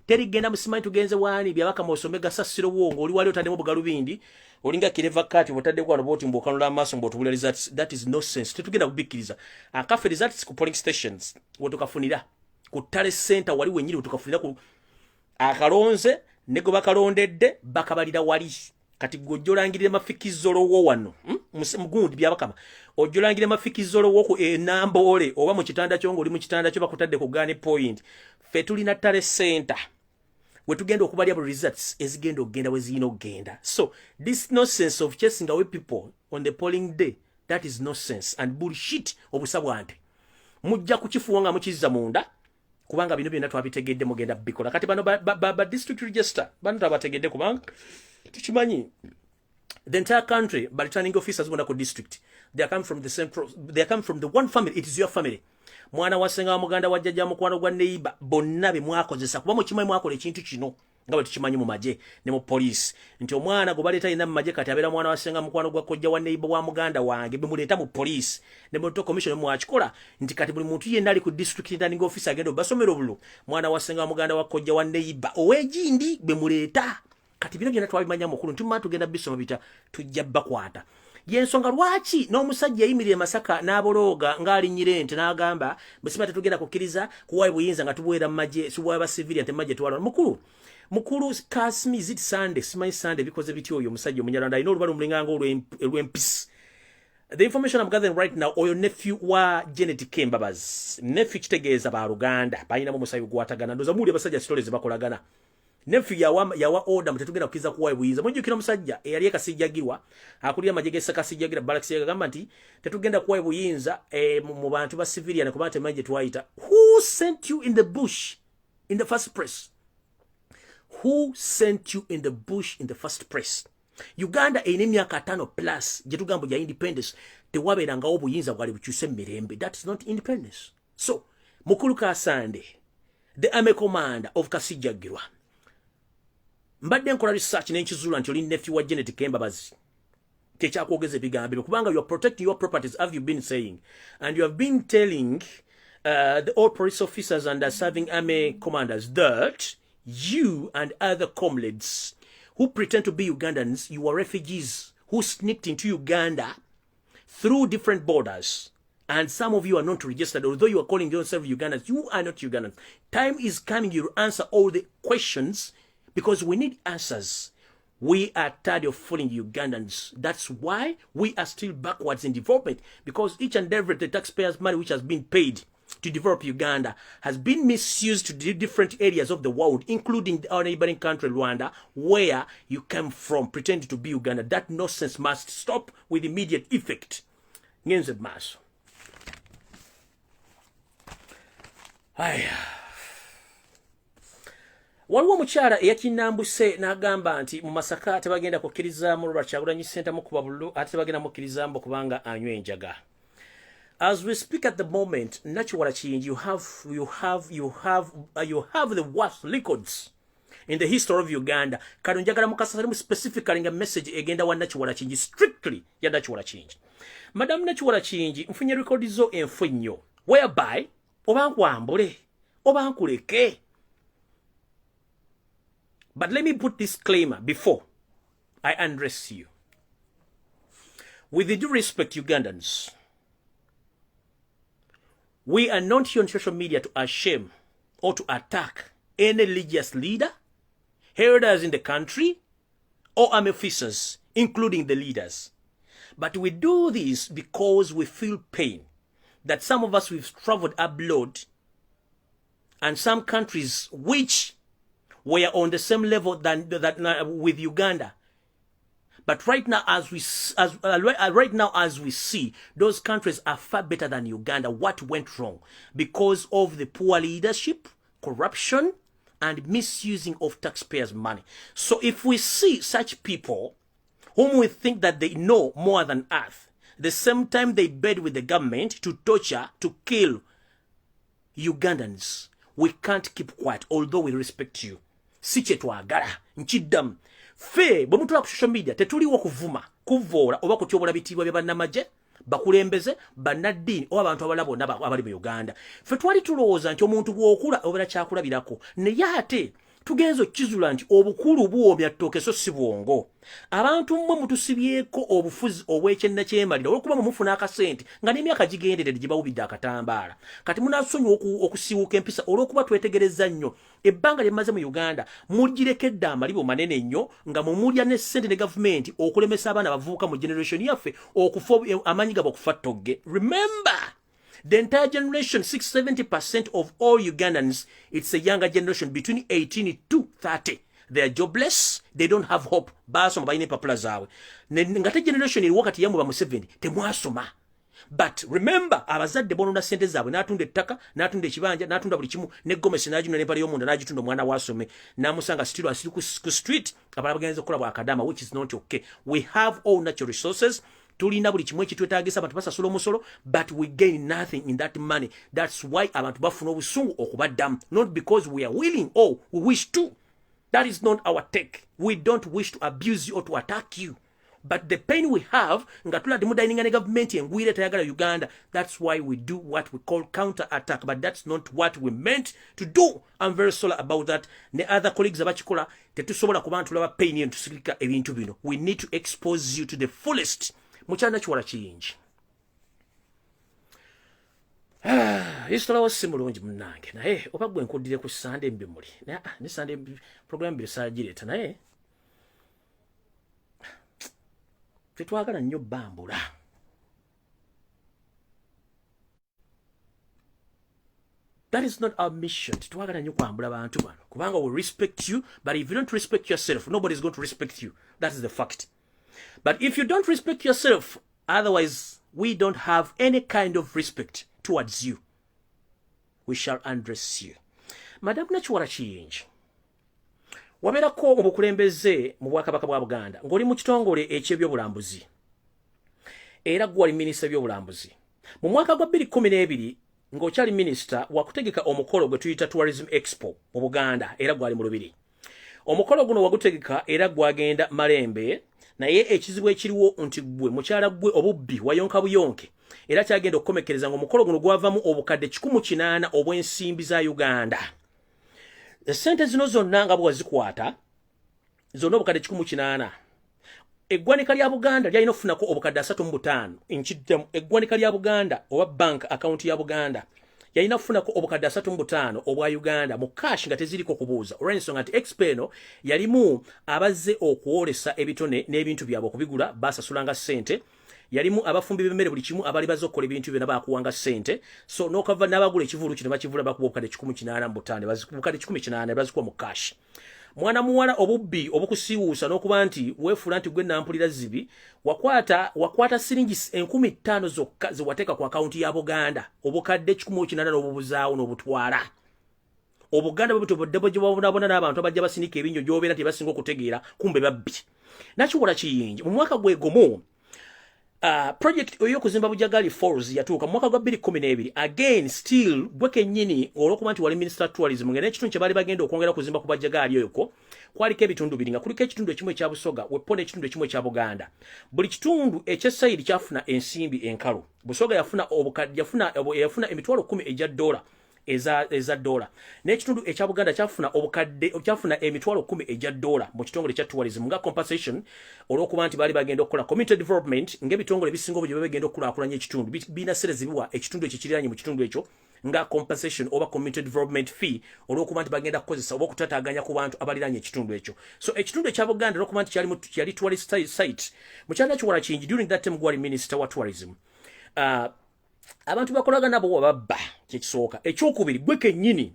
terigenda musimanyi tugenze wani Byabakama osomega sasiro wongo oli wali otadde mu bugalubindi olinga kireva kati botadde kwano boti mbokanula amaso mbotubula results that is nonsense tetugenda kubikiriza akafe results ku polling stations wotukafunira ku tale center wali wenyiri wotukafunira ku akalonze nego bakalondedde bakabalira wali kati gojolangirira mafikizolo wo wano mugundi Byabakama ojolangirira mafikizolo wo ku enambole oba mu kitanda kyongo oli mu kitanda kyo bakutadde ku gane point fetulina tale center wetugenda okubalya bu results ezigenda okugenda weziyina okugenda so this nonsense of chasing away people on the polling day that is nonsense and bullshit obusabwante mujja kukifuwa nga mukiza munda kubanga bino byonna twabitegedde mugenda bikola kati bano ba district register bano tabategedde kubanga tukimanyi the entire country by returning officers wona ku district they come from the central they come from the one family it is your family mwana wasenga wa muganda wajjajja mukwano gwa neighbor bonna be mwakozesa kuba mu kimwe mwakola ekintu kino nga bwe tukimanyi mu maje ne mu police nti omwana go baleta ina mu maje kati abera mwana wasenga mukwano gwa kojja wa neighbor wa muganda wange be muleta mu police ne mu commission mu akikola nti kati buli muntu yenna ali ku district returning officer agendo basomero bulu mwana wasenga wa muganda wa kojja wa neighbor owejindi be muleta kati bino byonna twabimanya mukulu ntuma tugenda bisoma bita tujja bakwata yensonga lwaki n'omusajja yimirire Masaka n'abologa ngali nyirente n'agamba besimate tugenda kukiriza kuwaye buyinza nga tubwera maje suwaye ba civilian te maje twala mukulu kasmi zit Sunday simai Sunday because bityo oyo musajja omunyarwanda ino lubalu mulinganga olw'empisi the information I'm gathering right now oyo nephew wa Janet Kembabaz nephew kitegeeza ba Luganda bayina mu musayi gwatagana ndoza muli abasajja stories bakolagana nephew yawa order mutetugenda kukiza kuwaye buyinza mujjukira musajja eyali ekasijjagirwa akulira majegesa kasijjagira Balax yagamba nti tetugenda kuwaye buyinza mu bantu ba civilian kuba temaje twaita who sent you in the bush in the first place who sent you in the bush in the first place Uganda ine myaka 5 plus jetugambo ya independence tewaberanga obuyinza bwali bukyuse mirembe that is not independence so Mukulu Kasande the army commander of Kasijjagirwa mbadde nkola research n'enkizula nti oli nephew wa Janet Kembabaz tekyakwogeza ebigambo kubanga you are protecting your properties have you been saying and you have been telling the all police officers and serving army commanders that you and other comrades who pretend to be Ugandans, you are refugees who sneaked into Uganda through different borders. And some of you are not registered, although you are calling yourself Ugandans. You are not Ugandans. Time is coming, you answer all the questions because we need answers. We are tired of fooling Ugandans. That's why we are still backwards in development because each and every the taxpayers' money which has been paid to develop Uganda has been misused to different areas of the world, including our neighboring country, Rwanda, where you came from, pretending to be Uganda. That nonsense must stop with immediate effect. Ngenze maso. Aya. Waliwo mukyala eyakinambuse n'agamba nti mu Masaka tebagenda kukkiriza mu Robert Kyagulanyi Center mu kuba bululu ate tebagenda mukkiriza mbo kubanga anywa enjaga. As we speak at the moment, natural change, you have the worst records in the history of Uganda. Karunjagala mukasalimu specifically nga message egenda wa natural change strictly ya natural change. Madam natural change mfunye record zo enfunyo whereby obankwambule obankuleke. But let me put disclaimer before I address you. With the due respect, Ugandans, we are not here on social media to shame or to attack any religious leader, elders in the country, or army officers, including the leaders. But we do this because we feel pain that some of us we've traveled abroad and some countries which were on the same level with Uganda. But right now, as we see, those countries are far better than Uganda. What went wrong? Because of the poor leadership, corruption, and misusing of taxpayers' money. So if we see such people whom we think that they know more than us. The same time they bed with the government to torture, to kill Ugandans. We can't keep quiet, although we respect you. Si kye twagala, nkiddamu. Fe, bwe mutula ku social media, tetuliwo kuvuma, kuvoola, oba kutyobola bitiibwa bya bannamagye, bakulembeze, bannaddiini, oba abantu abalala bonna abali mu Uganda. Fe twali tulowooza nti omuntu bw'okula obeera kyakulabirako. Naye ate, tugenzo kizula nti obukulu buwoomya ttooke so si bwongo. Abantu mmwe mutusibyeko obufuzi obw'ekyennakyembalira olw'okuba mufuna akasente nga n'emyaka gigenderedde gye bawubidde akatambaala. Kati munasonyiwa okusiiwuuka empisa olw'okuba twetegereza nnyo ebbanga lye mmaze mu Uganda mugirekedde amalibo manene nnyo nga mumulya ne ssente ne gavumenti okulemesa abaana bavubuka mu generation yaffe okufa amaanyi gabo okufa ttogge. Remember, the entire generation, 60-70% of all Ugandans, it's a younger generation between 18 to 30. They are jobless. They don't have hope. Basoma bayine papula zawe. Ngate generation iri wakati yamu ba Museveni temwasoma. But remember, abazadde bonona sente zaabwe n'atunda ettaka, n'atunda ekibanja, n'atunda buli kimu, ne Gomesi n'ajuna n'empale y'omunda n'agitunda omwana wasome, n'amusanga still asiri ku street, abala bagenze okukola bwakadama, which is not okay. We have all natural resources. Tulina buli kimwe kitwetaagisa abantu basasula omusolo, but we gain nothing in that money. That's why abantu bafuna obusungu okubaddamu, not because we are willing or we wish to. That is not our take. We don't wish to abuse you or to attack you. But the pain we have, nga tula dimudayininga ne government engwire tayagala Uganda, that's why we do what we call counter-attack. But that's not what we meant to do. I'm very sorry about that. Ne other colleagues abachikola, tetusobola kuba ntulaba pain yen tusikika ebintu bino. We need to expose you to the fullest. Muchana chiwala chiyinji. Istola wasi mulungi munange. Na opa gwe nkudire ku Sunday mbimuli. Ni Sunday program birisajireta na tetwagala nnyo bambula. That is not our mission. Tetwagala nnyo kwambula bantu bano. Kubanga we respect you, but if you don't respect yourself, nobody is going to respect you. That is the fact. But if you don't respect yourself, otherwise, we don't have any kind of respect towards you. We shall undress you. Madam Nachiwala Kiyinji, wabeerako obukulembeze mu Bwakabaka bwa Buganda ng'oli mu kitongole eky'ebyobulambuzi era gwe wali minisita by'obulambuzi. Mu mwaka gwa 2012 ng'okyali minisita wakutegeka omukolo gwe tuyita Tourism Expo mu Buganda era gwali mu Lubiri. Omukolo guno wagutegeka era gwagenda Malembe, naye ekizibu ekiriwo nti gwe mukyala gwe obubbi wayonka buyonke era kyagenda okukomekereza ng'omukolo guno gwavamu obukadde 180 obw'ensimbi za Uganda. Sente zino zonna nga bwazikwata zonna obukadde 180. Eggwanika lya Buganda lyalina okufunako obukadde 35 nkiddemu. Eggwanika lya Buganda oba bank account ya Buganda yalina kufunako obukadde 35 obwa Uganda mu cash nga teziriko kubuuza. Olw'ensonga nti expeno yalimu abazze okuwolesa ebitone n'ebintu byabwe okubigula basasulanga ssente. Yalimu abafumbi b'emmere buli kimu abali bazze okukola ebintu byonna baakuwanga ssente. So n'okava n'abagula ekivulu kino bakivula bakuba obukadde 180 mu butaane, obukadde 180 bazikuwa mu cash. Mwana muwala obubbi obukusiiwuusa n'okuba nti weefuula nti gwe nampulira zibi, wakwata siringi 5,000 zokka ze wateeka ku akaunti ya Buganda, obukadde 180 n'obubuzaawo n'obutwala. Obuganda bwebutobodde gye babonabona n'abantu abajja basinika ebinyo gy'obeera nti basinga okutegeera kumbe babbi. Nakiwala Kiyinji mu mwaka gwe gumu project ey'okuzimba Bujagali Falls yatuuka mu mwaka gwa 2012. Again still gwe kennyini olw'okuba nti wali Minister Tourism nga n'ekitundu kye baali bagenda okwongera kuzimba ku Bujagali oyoko kwaliko ebitundu biri nga kuliko ekitundu ekimu ekya Busoga Wepo n'ekitundu ekimu ekya Buganda. Buli kitundu eky'essayidi kyafuna ensimbi enkalu. Busoga yafuna emitwalo 10 egya dola eza dola. N'ekitundu ekya Buganda kyafuna emitwalo 10 egya dola mu kitongole kya tourism nga compensation olw'okuba nti baali bagenda okukola community development ng'ebitongole ebisinga obwo gye bagenda okukulaakulanya ekitundu birina ssente zibiwa ekitundu ekyo kiriraanye mu kitundu ekyo nga compensation oba community development fee olw'okuba nti bagenda kukozesa oba okutataaganya ku bantu abaliraanye ekitundu ekyo. So ekitundu ekya Buganda olw'okuba nti kyali tourist site mukyala Nakiwala Kiyinji during that time gwali minister wa tourism. Abantu bakolaga nabo wababba kyekisooka. Ekyokubiri gwe kennyini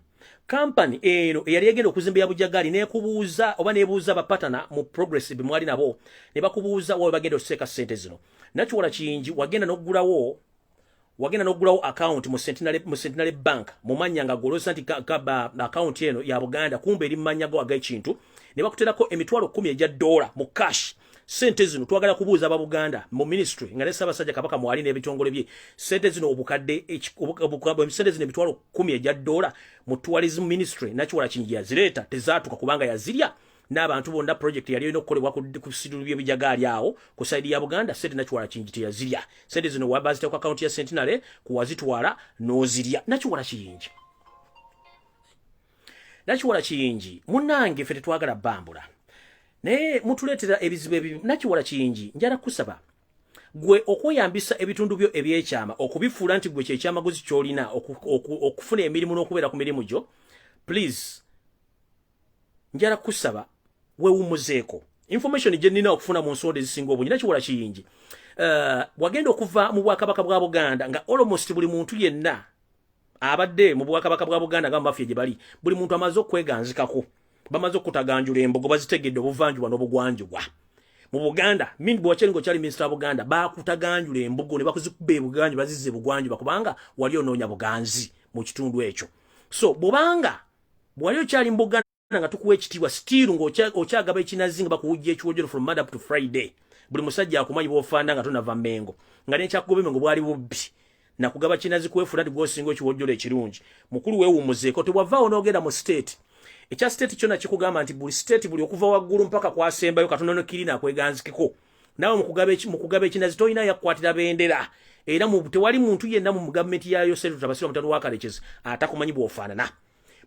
company eno eyali egenda okuzimba ya Bujagali n'ekubuuza oba n'ebuuza bapatana mu progressive mwali nabo ne bakubuuza wawe bagenda okuteeka ssente zino. Nakiwala Kiyinji wagenda n'oggulawo account mu Centenary Bank mu mannya nga golosa nti account eno ya Buganda kumbe eri mu mannya go ag'ekintu ne bakuterako emitwalo 10 egya dola mu cash. sente zino twagala kubuuza aba Buganda mu ministry nga ne Ssaabasajja Kabaka mwali n'ebitongole bye sente zino obukadde sente zino emitwalo 10 ejja dola mu tourism ministry Nakiwala Kingi yazireeta tezaatuka kubanga yazirya n'abantu bonna project yali eno okukolebwa ku sidulu by'ebijagaali awo ku side ya Buganda sente Nakiwala Kingi teyazirya sente zino wabazita ku account ya Centenary kuwazitwala n'ozirya Nakiwala Kingi Nakiwala Kingi munnange ffe tetwagala bambula naye mutuleetera ebizibu ebibi Nakiwala Kingi njala kusaba gwe okweyambisa ebitundu byo ebyekyama okubifuula nti gwe kyekyamaguzi kyolina okufuna emirimu n'okubeera ku mirimu gyo please njala kusaba weewumuzeeko information gye nnina okufuna mu nsonda ezisinga obungi Nakiwala Kingi wagenda okuva mu Bwakabaka bwa Buganda nga almost buli muntu yenna abadde mu Bwakabaka bwa Buganda nga mafia gye bali buli muntu amaze okweganzikako bamaze okutaganjula embogo bazitegedde obuvanjuba n'obugwanjubwa mu Buganda mindi bw'okyeringo kyali minister wa Buganda bakutaganjula embogo ne bakuzikuba ebuganju bazizze bugwanjuba kubanga wali onoonya buganzi mu kitundu ekyo so bubanga bwali okyali mu Buganda nga tukuwa ekitiibwa still ng'okyagaba ekinazi nga bakuwujja ekiwojjero from Monday up to Friday buli musajja akumanyi bw'ofaana nga tonava Mengo nga n'ekyakugoba Mengo bwali bubbi nakugaba kinazi kwefuula nti gw'osinga ekiwojjolo ekirungi mukulu weewumuzeeko tewavaawo n'ogenda mu state ekya state kyonna kikugamba nti buli state buli okuva waggulu mpaka kwasembayo Katonda n'okirina akweganzikeko naawe mu kugaba ekinazi tolina yakkwatira bendera era tewali muntu yenna mu gavumenti yayo Senator Tabasirwa Mutanda wa Kalekezi atakumanyi bw'ofaanana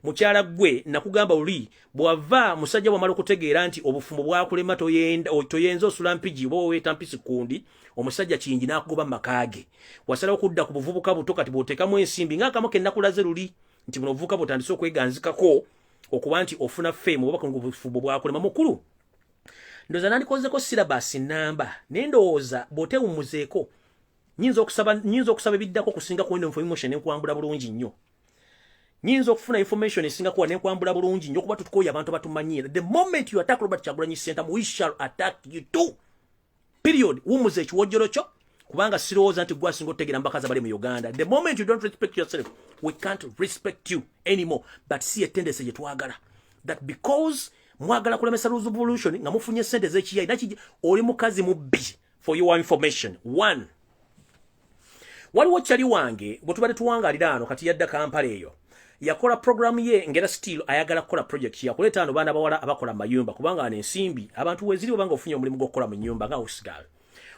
mukyala gwe nakugamba oli bwava musajja bwamala okutegeera nti obufumbo bwakulema toyenza osula mpigi oba weeta mpisi kundi omusajja Kingi n'akugoba mu makaage wasalawo okudda ku buvubuka buto kati bw'oteekamu ensimbi ng'akamu ke nnakulaze luli nti buno obuvubuka butandise okweganzikako okuba nti ofuna fame oba ku bufumbo bwakulema mukulu ndowooza nandikozeko silabasi namba naye ndowooza bw'oteewumuzeeko nyinza okusaba ebiddako kusinga ku information enkwambula bulungi nnyo nyinza okufuna information esinga kuwa nenkwambula bulungi nnyo kuba tutukoya abantu batumanyiira the moment you attack Robert Kyagulanyi Ssentamu we shall attack you too period wumuze ekiwojjolo kyo kubanga sirowooza nti gwe asinga otutegeera mbakazi abali mu Uganda the moment you don't respect yourself we can't respect you anymore but si etendese gye twagala that because mwagala kulemesa revolution nga mufunye sente z'ekiyai nakiji oli mukazi mubbi for your information one waliwo kyali wange bwe tubadde tuwangalira ano kati yadda Kampala eyo yakola program ye ngera still ayagala kukola project yakuleeta ano baana bawala abakola mayumba kubanga ana ensimbi abantu weziri obanga ofunye omulimu gw'okukola mu nyumba nga usigal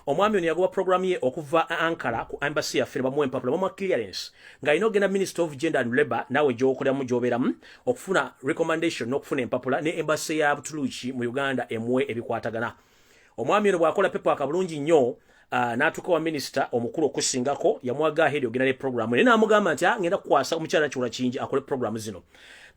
omwami ono yagoba program ye okuva Ankara ku embassy yaffe bamuwa empapula bamuwa clearance nga alina ogenda Minister of Gender and Labour naawe gy'okoleramu gy'obeeramu okufuna recommendation n'okufuna empapula ne embassy ya Butuluki mu Uganda emuwe ebikwatagana omwami ono bw'akola pepa akabulungi nnyo n'atuuka wa Minister omukulu okusingako yamwaga ahead ogenda ne program naye n'amugamba nti ngenda kukwasa omukyala Nakiwala Kingi akole program zino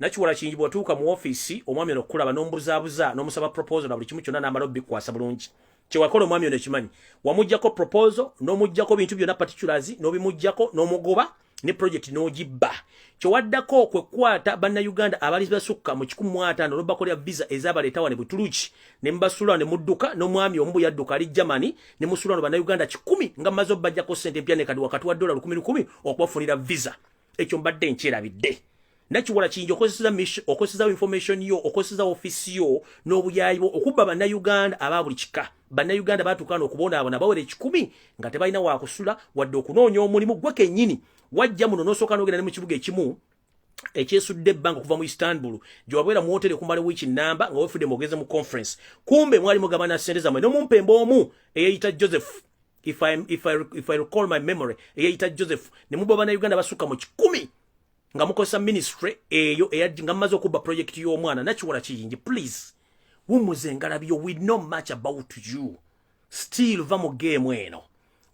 Nakiwala Kingi bw'atuuka mu office omwami ono okulaba n'omubuzaabuza n'omusaba proposal na buli kimu kyonna n'amala obbikwasa bulungi kyewakola omwami ono ekimanyi wamuggyako proposal n'omuggyako bintu byonna particulars n'obimuggyako n'omugoba ne project n'ogibba kyewaddako kwe kukwata bannayuganda abali basukka mu 1500 n'obakolera visa ezabaleeta wane Butuluki ne mbasula ne mudduka n'omwami omu yadduka ali Germany ne musula no bannayuganda 10 nga mazo bajjako sente empya ne kadi wakati wa $10 10 okubafunira visa ekyo mbadde nkyerabidde Nakiwala Kingi okozesa information yo okozesa office yo n'obuyayi okubba bannayuganda aba buli kika bannayuganda baatuukana okubona abo nabawere 10 nga tebalina waakusula wadde okunoonya omulimu gwe kennyini wajja muno n'osooka n'ogenda ne mu kibuga ekimu ekyesudde ebbanga okuva mu Istanbul gyewabeera mu hoteri okumala wiiki nnamba nga wefudde mwogeze mu conference kumbe mwali mugabana sente zammwe n'omumpemba omu eyayita Joseph if I recall my memory eyayita Joseph ne mubba bannayuganda basukka mu 10 nga mukosa ministry eyo nga mmaze okubba project y'omwana Nakiwala Kingi please wumuze ngalabyo we know much about you still va mu game eno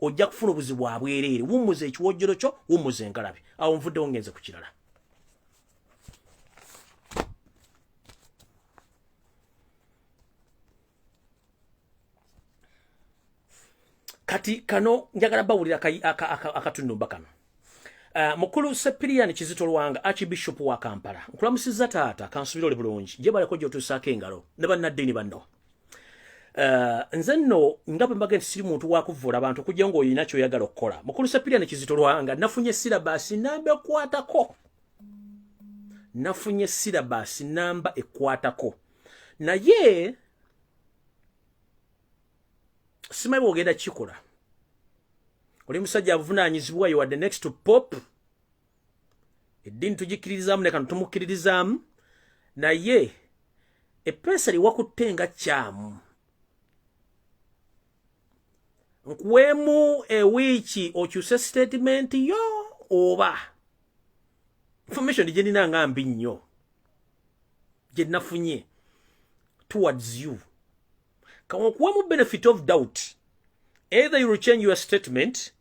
ojja kufuna obuzibu bwabwereere wumuze ekiwojjolo kyo wumuze ngalabi awo nvuddewo ngenze ku kirala kati kano njagala bawulira akatunumba kano Mukulu Sepirian Kizito Lwanga Archbishop wa Kampala nkulamusiza taata kansubira oli bulungi je baleko gyotusaako engalo ne bannaddiini banno nze nno nga bwe mbaga nti siri muntu wakuvula abantu kujja ng'olina kyoyagala okukola Mukulu Sepirian Kizito Lwanga nafunye silabasi namba ekwatako nafunye silabasi namba ekwatako naye simanyi bwogenda kikola oli musajja avunaanyizibwa you are the next to pop eddiini tugikiririzaamu ne kano tumukkiririzaamu naye epesa liwakutte nga kyamu nkuweemu ewiiki okyuse statement yo oba information gye nina nga mbi nnyo gye nafunye towards you kamukuwamu benefit of doubt either you will change your statement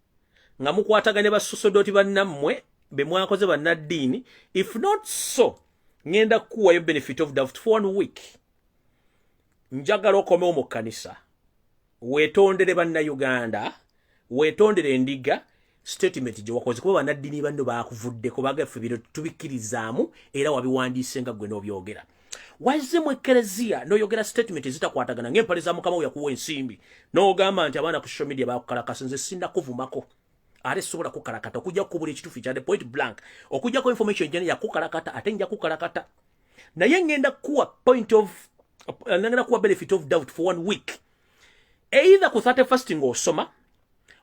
nga mukwatagane basosodoti bannammwe be mwakoze bannaddiini if not so ngenda kuwayo benefit of doubt for 1 week njagala okomewo mu kkanisa weetondere bannayuganda weetondere endiga statement gye wakoze kuba bannaddiini banno baakuvuddeko bagaffe bino tubikkirizaamu era wabiwandiise nga gwe n'obyogera wazze mu ekereziya n'oyogera statement ezitakwatagana ng'empale za mukama we yakuwa ensimbi n'ogamba nti abaana ku social media baakukalakasa nze sindakuvumako ate sobola kukalakata okujja kukubula ekituufu kyade point blank okujjako information gye yakukalakata ate nja kukalakata naye ngenda kuwa ngenda kuwa benefit of doubt for 1 week either ku 31st ng'osoma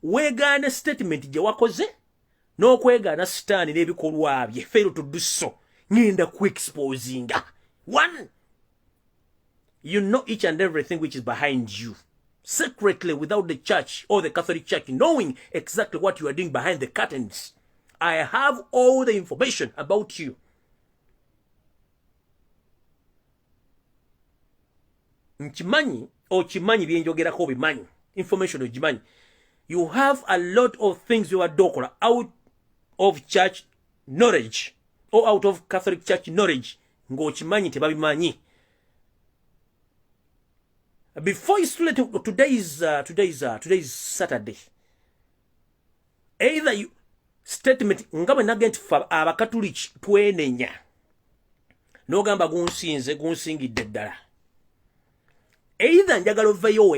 weegaane statement gye wakoze n'okwegaana sitaani n'ebikolwa bye fail to do so ngenda ku exposinga 1 you know each and everything which is behind you secretly without the church or the Catholic Church knowing exactly what you are doing behind the curtains. I have all the information about you. Nchimanyi o chimanyi byenjogerako obimanyi information ogimanyi. You have a lot of things you are dokola out of church knowledge or out of Catholic Church knowledge ng'okimanyi tebabimanyi. Before you start, today is Saturday. Either you statement ngaba nagent fa abakatuliki twenenya. Nogamba gunsingi ddala. Either njagala ovayo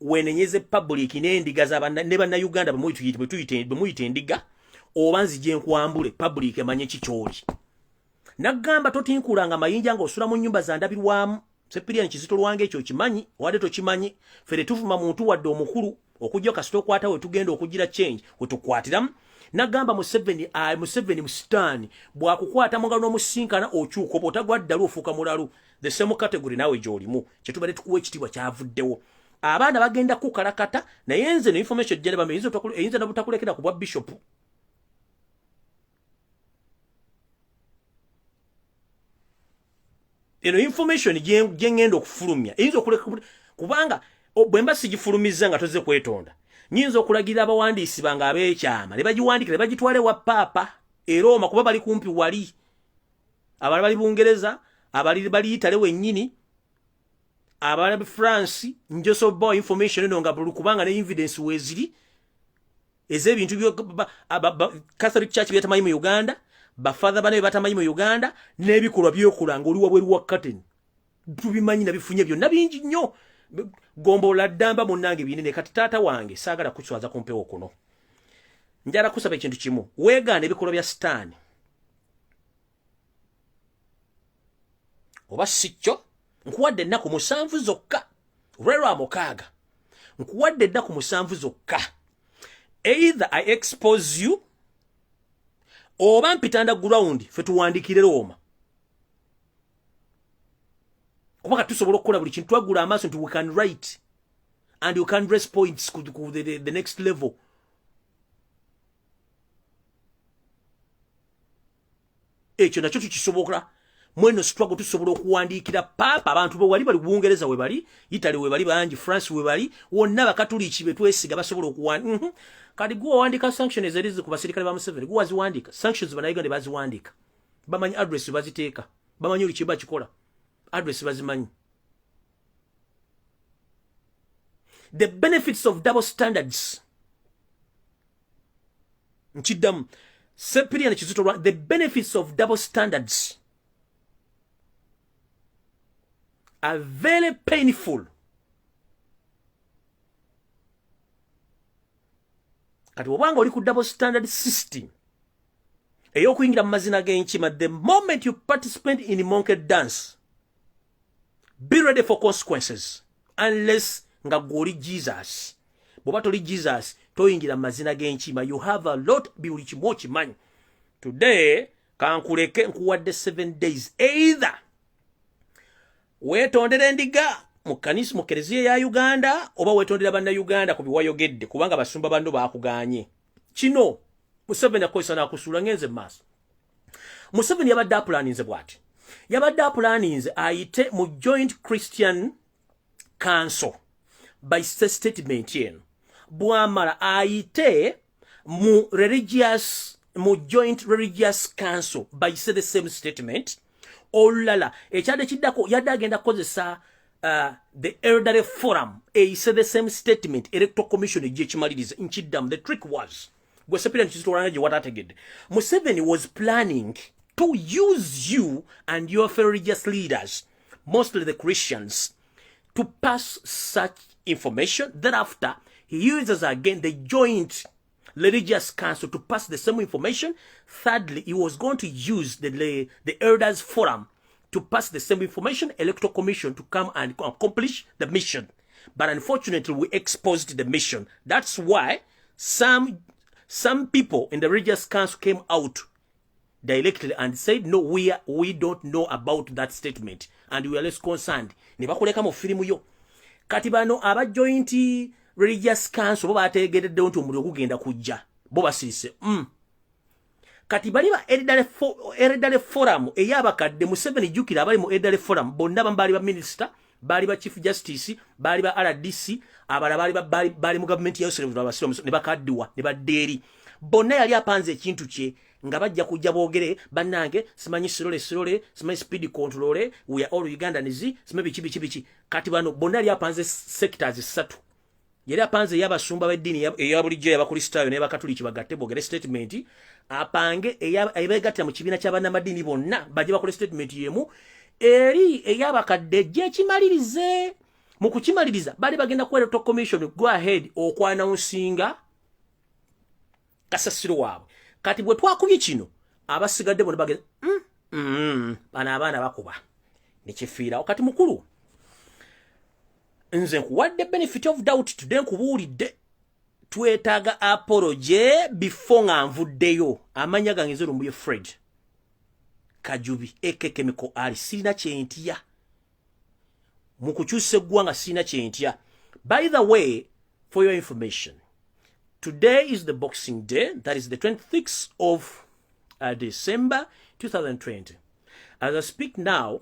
wenenyeze public n'endiga z'abanna ne bannayuganda bemuyite endiga obanzi gye nkwambule public emanye kikyoli. Nagamba totinkulanga mayinja ng'osula mu nnyumba za ndabirwamu. Sepirian kizito lwange ekyo kimanyi wadde tokimanyi fere tuvuma muntu wadde omukulu okujja kasito kwata we tugenda okugira change wetukwatiramu nagamba Museveni musitani bwakukwata mungalo n'omusinkana okyuko botagwa ddala ofuuka mulalu the same category nawe gy'olimu kyetubadde tukuwa ekitiibwa kyavuddewo abaana bagenda kukalakata naye nze ne information gye bambe eyinza nabutakulekera ku bwa bishop eno information gye ngenda okufulumya eyinza okuleka kubanga bwemba sigifulumiza nga toze kwetonda nyinza okulagira abawandiisi bange ab'ekyama ne bagiwandikira ne bagitwale wa paapa e Roma kuba bali kumpi wali abala bali Bungereza abali bali Italy wennyini abala France njosoba information eno nga bulu kubanga ne evidence weziri ez'ebintu byo Catholic Church byatamanyi mu Uganda bafather bane batamanyi mu Uganda n'ebikolwa byokulanga oli wabweru wa curtain tubimanyi nabifunye byonna bingi nnyo gombola ddamba munnange binene kati taata wange saagala kuswaza kumpewo kuno njala kusaba ekintu kimu weegaana ebikolwa bya sitaani oba sikyo nkuwadde ennaku 7 zokka olwalwa 6 nkuwadde ennaku 7 zokka either I expose you oba mpitanda ground fe tuwandikire Roma kuba katusobola okukola buli kintu twagula amaaso nti we can write and you can raise points ku the next level ekyo nakyo tukisobola mweno struggle tusobola okuwandiikira papa abantu bo wali bali Bungereza we bali Italy we bali bangi France we bali wonna bakatuliki betwesiga basobola okuwandika kadi gwo wandika sanctions ezerize ku basirikale ba Museveni gwo waziwandika sanctions banayigande baziwandika bamanyi address baziteeka bamanyi oli kiba kikola address bazimanyi the benefits of double standards nchidam Sepirian kizito the benefits of double standards are very painful. Kati wabanga oli ku double standard system ey'okuyingira mu mazina g'enkima the moment you participate in monkey dance be ready for consequences unless nga goli Jesus boba toli Jesus toyingira mazina g'enkima. You have a lot buli kimu okimanyi. Today kankuleke nkuwadde 7 days either wetondera endiga mu kanisa mu kereziya ya Uganda oba wetondera banna Uganda ku biwayogedde kubanga basumba bandu bakuganye. Kino Museveni akozesa n'akusula ngenze maaso. Museveni yabadde apulaninze bw'ati. Yabadde apulaninze ayite mu Joint Christian Council by statement yen. Bwamala ayite mu Joint Religious Council by the same statement. Olala ekyade kiddako yadde agenda kozesa the Elderly Forum say the same statement Electoral Commission ekimaliriza nkiddamu. The trick was Museveni was planning to use you and your fellow religious leaders, mostly the Christians, to pass such information. Thereafter, he uses again the Joint Religious Council to pass the same information. Thirdly, he was going to use the Elders Forum to pass the same information, Electoral Commission to come and accomplish the mission. But unfortunately, we exposed the mission. That's why some people in the Religious Council came out directly and said, no, we don't know about that statement and we are less concerned. Nibakuleka mu filimu yo. Kati bano aba Joint Religious Council bo bategedde nti omuliro gugenda kujja. Bo basirise. Kati bali ba Elderly Forum eyabakadde Museveni jukira abali mu Elderly Forum bonna bali ba minister, bali ba Chief Justice, bali ba RDC, abala bali mu government ya Australia abasiro ne bakaddiwa ne baddeeri. Bonna yali apanze ekintu kye nga bajja kujja boogere bannange simanyi sirole simanyi speed control we are all Ugandans simanyi biki. Kati bano bonna yali apanze sectors 3. Yali apanze y'abasumba b'eddiini eya bulijjo y'abakristaayo n'abakatoliki bagatte boogere statement. Apange eyabegattira mu kibiina ky'abannamadiini bonna bajje bakole statement yemu eri eyabakadde gyekimalirize. Mu kukimaliriza bali bagenda ku Electoral Commission go ahead okwanawunsinga kasasiro waabwe. Kati bwe twakubye kino abasigadde bonna bagenda bana abaana bakuba nekifiira. Kati mukulu nze nkuwadde benefit of doubt today nkubuulidde twetaaga apology before nga nvuddeyo. Amanya gange nze Lumbuye Fred Kajubi Chemical Ali sirina kyentya mu kukyusa eggwanga sirina kyentya. By the way, for your information, today is the Boxing Day, that is the 26th of December 2020. As I speak now,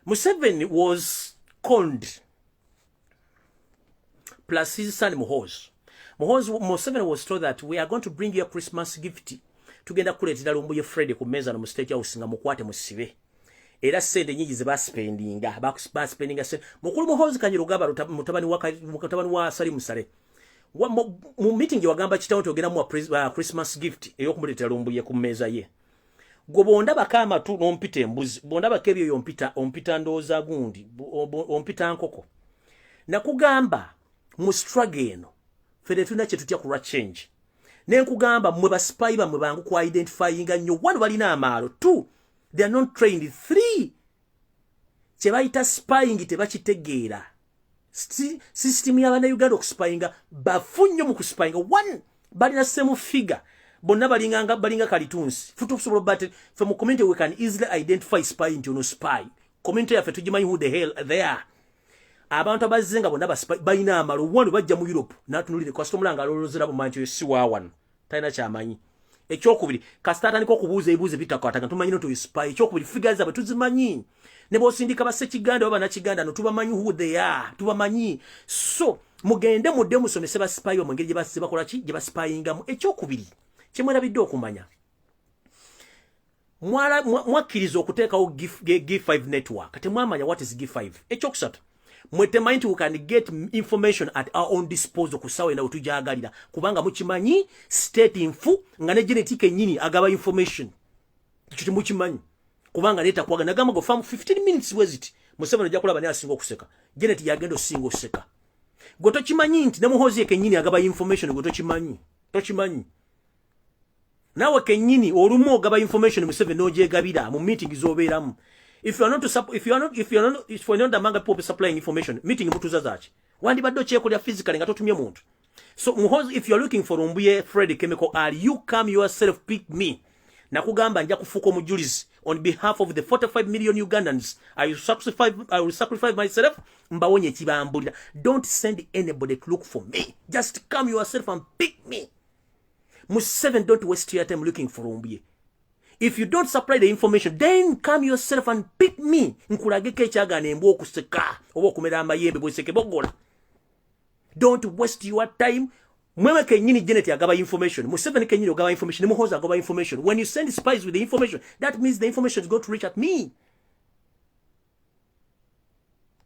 Museveni was conned, plus his son Museveni was told that we are going to bring you a Christmas gift. Tugenda kuleetera Lumbuye Fred ku mmeeza no mu State House nga mukwate musibe. Era sente nyingi ze baspendinga sente. Mukulu Muhoozi Kanyirugaba mutabani wa Sali Musale. Mu meeting wagamba kitawo togenda mu Christmas gift ey'okumuleetera Lumbuye ku mmeeza ye. Gwe Byabakama tu n'ompita embuzi. Byabakebyo yompita ndooza gundi. Ompita nkoko. Nakugamba mu struggle eno fere tuna kye tutya kulwa change. Nenkugamba mwe ba spy bamwe bangu ku identifying nnyo. 1 balina amaalo. 2 they are not trained. 3 kye bayita spying tebakitegeera. System y'abaana Uganda okuspyinga bafu nnyo mu kuspyinga. 1 balina same figure. Bonna balinga kalitunsi. Futu kusobola bate from a community we can easily identify spy into no spy. Community yaffe tugimanyi who the hell they are. Abantu abazenga bonna ba spy balina amaalo. 1 bajja mu Europe n'atunulire kwasito mulanga alolozera bumanyi esi wa 1 talina kyamanyi. Ekyokubiri kasitata niko kubuuza ebibuuzo bitakwatanga tumanyi no to spy. Ekyokubiri figures aba tuzimanyi. Ne bosindika basse Kiganda oba na Kiganda no tubamanyi who they are. Tubamanyi. So mugende mudde musomese ba spy mu ngeri gye bakola ki gye ba spyingamu. Ekyokubiri kyemwerabidde okumanya mwakkiriza okuteekawo G5 network. Kati mwamanya what is G5. Ekyokusatu mwetemanyi nti we can get information at our own disposal ku ssaawa ena wetujagalira kubanga mukimanyi state infu nga ne genetic ennyini agaba information. Ekyo temukimanyi kubanga leeta kwaga nagamba go farm 15 minutes weziti Museveni ajja kulaba naye asinga okuseka. Genetic yagenda osinga oseka. Gwe tokimanyi nti ne Muhoozi kennyini agaba information gwe tokimanyi. Nawe kennyini olumu ogaba information Museveni n'ogyegabira mu meeting z'obeeramu. If you are not among people supplying information, meeting mutuza zachi. Wandi bado cheko ya physical nga totumye muntu. So if you are looking for Lumbuye Fred Chemical R, you come yourself pick me. Nakugamba nja kufuko mujulizi on behalf of the 45 million Ugandans. I will sacrifice myself. Mbawonye chibambulira. Don't send anybody to look for me. Just come yourself and pick me. Museveni, don't waste your time looking for Lumbuye. If you don't supply the information, then come yourself and pick me. Nkulageke chagane mbo kuseka. Obo kumera amayembe bweseke bogola. Don't waste your time. Mwewe kenyini Janet agaba information. Museveni kenyini agaba information. Muhoza agaba information. When you send spies with the information, that means the information is going to reach at me.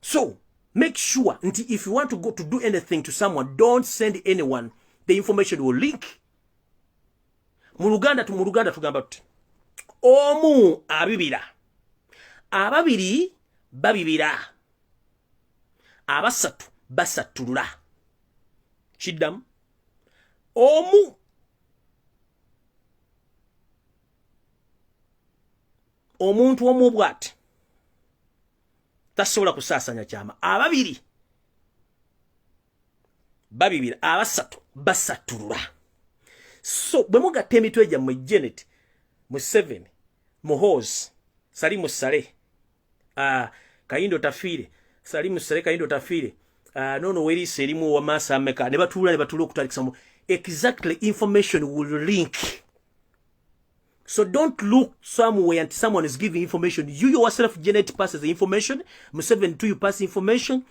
So, make sure, if you want to go to do anything to someone, don't send anyone. The information will link. Muluganda tugamba tuti. Omu abibira. Ababiri babibira. Abasatu basatulula. Chidam. Omu. Omuntu omubwati. Tasobola kusasanya kyama. Ababiri babibira. Abasatu basatulula. So, bwe mugatta emitwe gyammwe Janet, Museveni, Muhoozi, Salimu Sale, Kayindo Tafiire, Salimu Sale, Kayindo Tafiire, nono Werisa erimu wa Maasa Ameka, ne batuula okutalikisa mu. Exactly, information will link. So don't look somewhere and someone is giving information. You yourself, Janet, passes the information. Museveni to you pass information.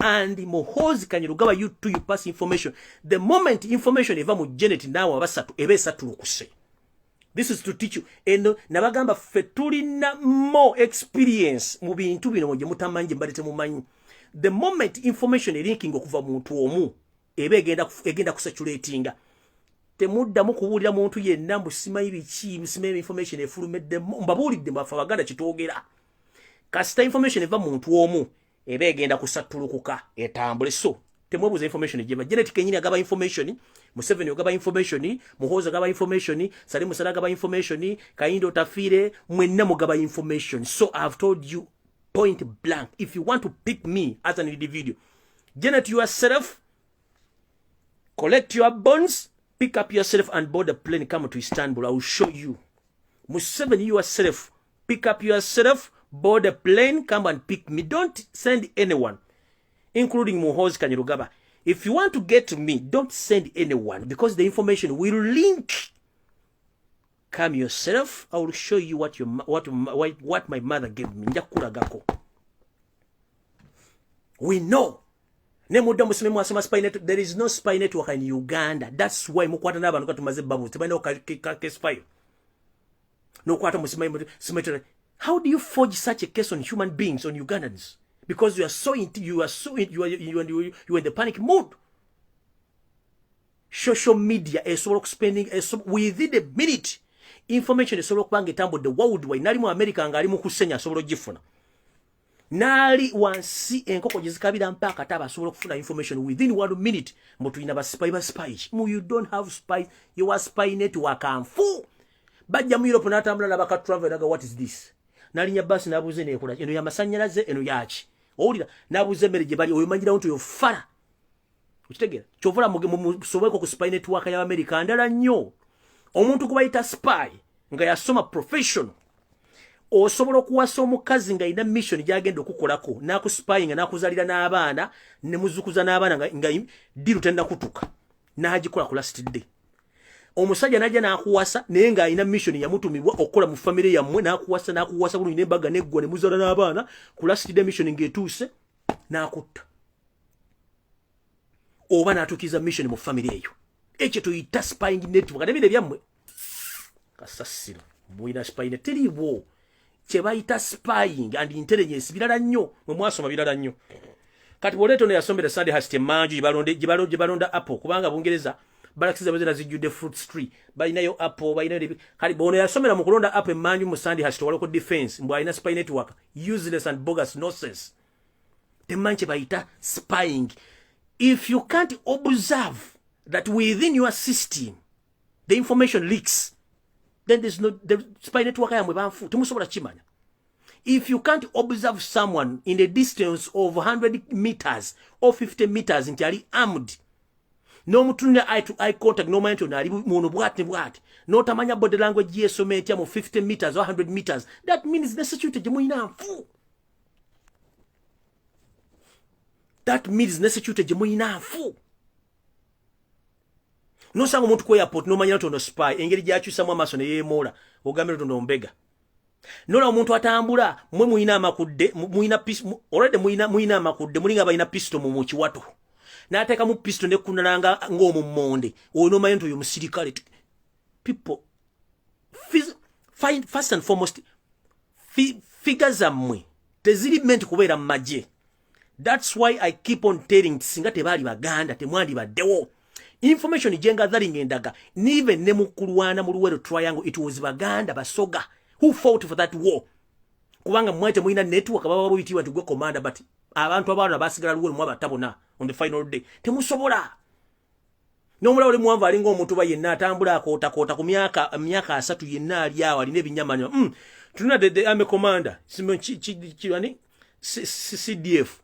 And Muhoozi Kanyarugaba you to you pass information. The moment information eva mu Janet nawe abasatu ebe satulukuse. This is to teach you. Eno nabagamba fetulina more experience mu bintu bino mwe mutamanje mbalite mumanyi. The moment information linking okuva muntu omu ebe egenda kusaturatinga. Temuddamu kubuulira muntu yenna musimayi biki musimayi information efulumedde mbabulidde mbafa baganda kitogera. Kasita information eva muntu omu ebe egenda kusatulukuka etambule. So temwebuza information jeba Janet kenyini agaba information, Museveni agaba information, Muhoozi agaba information, Salimu Sale agaba information, Kayindo Tafiire mwenna mugaba information. So I've told you point blank, if you want to pick me as an individual, Janet yourself, collect your bonds, pick up yourself and board a plane, come to Istanbul. I will show you. Museveni yourself, pick up yourself, board a plane, come and pick me. Don't send anyone, including Muhoozi Kanyarugaba. If you want to get to me, don't send anyone because the information will link. Come yourself. I will show you what my mother gave me. We know. There is no spy network in Uganda. That's why mukwata n'abantu katumaze babu. Tebalina case file. No kwata musimayi. How do you forge such a case on human beings, on Ugandans? Because you are in the panic mood. Social media is spending within a minute. Information is so bang the world wide. Nali mu America ngali mu kusenya sobolo gifuna. Nali wansi enkoko jizikabira mpaka taba sobolo kufuna information within 1 minute. Mtu ina spy. You don't have spy. You are spy network amfu. Bajja mu Europe natambula nabaka travel naga what is this? Nali nyabasi nabuze nekola eno ya masanyalaze eno yachi. Owulira nabuze mere gye bali oyimanjira onto yofara. Ukitegera? Kyovula musobeko ku spy network ya America ndala nnyo. Omuntu kubayita spy nga yasoma professional. Osobola okuwasa omukazi nga ina mission gyagenda okukolako naku spy nga nakuzalira n'abaana ne muzukuza n'abaana nga diru tenda kutuka. N'agikola ku last day. Omusajja najja nakuwasa naye nga ina mission ya mutumibwa okola mu family yammwe nakuwasa bulungi n'embaga neggwa ne muzala n'abaana ku last day mission ng'etuuse n'akutta. Oba n'atukiza mission mu family eyo. Ekyo tuyita spying network. Nebire byammwe kasasiro mwina spying teriwo kye bayita spying and intelligence birala nnyo mwe mwasoma birala nnyo. Kati boleto ne yasombera Sunday Hasti manju jibalonda apple kubanga Bungereza balakiza bazira zijjude fruit tree balinayo apple balinayo kali bono yasomera mu kulonda apple manju mu Sunday Hasti waloko defense mbwa ina spy network useless and bogus nonsense. Temanche bayita spying. If you can't observe that within your system the information leaks, then there's no the spy network yamwe banfu temusobola kimanya. If you can't observe someone in a distance of 100 meters or 50 meters nti ali armed, no mutunde eye to eye contact, no manto na ali muno bwati bwati, no tamanya body language yesome etya mu 50 meters or 100 meters, that means necessity je muina mfu. That means necessity je muina mfu. No sango muntu ku airport no manya to no spy engeri gyakyusa mu amaso ne yemola ogamero to no mbega. Nola omuntu atambula mwe muina amakudde muina pistol already muina amakudde mulinga bayina pistol mu kiwato n'ateeka mu pistol ne kunalanga ng'omu monde ono mayento yo musirikale. People find first and foremost figures amwe teziri meant kubeera mu magye. That's why I keep on telling singa tebali baganda temwandi baddewo information jenga gathering endaga even ne mukulwana mu Luwero triangle it was baganda basoga who fought for that war. Kubanga mwete muina network baba buyitiwa tugwe commander but abantu abana basigala Luwero mwa batabona on the final day temusobola. Nomula ole mwanva alinga omuntu bayenna atambula akota ku myaka 3 yenna ali awo aline binyamanya tunna the army commander simon chiwani CDF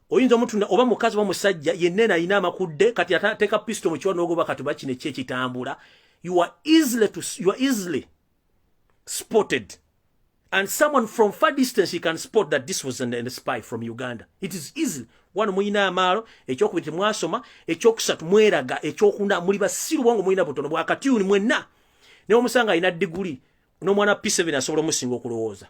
oyinza omuntu oba mukazi wa musajja yenna ina amakudde kati ateka pistol mu kiwano ogoba katuba kine kitambula. You are easily spotted, and someone from far distance he can spot that this was a spy from Uganda. It is easy. One muina amalo ekyokubiti mwasoma ekyokusatu mweraga ekyokunda muri basiru wangu muina botono bwakati uni mwenna ne omusanga ina degree no mwana P7 asobola musingo kulowooza.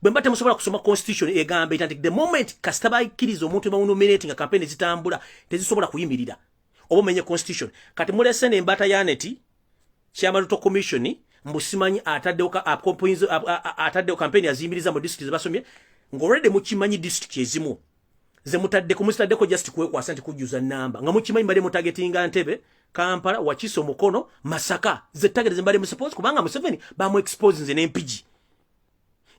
Bwembate musobola kusoma constitution egambe itanti the moment kastaba ikirizo omuntu nominating campaign zitambula tezisobola kuyimirira obumenye constitution kati mulese ne mbata yaneti Kyamaluto commission mbusimanyi atadde campaign azimiriza mu district basomye ngorede mukimanyi district ezimu ze mutadde ku mustadde ko just kwekwasa nti kujuza namba nga mukimanyi bale mutagetinga Ntebe, Kampala, Wakiso, Mukono, Masaka ze target ze mbale mu suppose kubanga Museveni ba mu expose nze n'empigi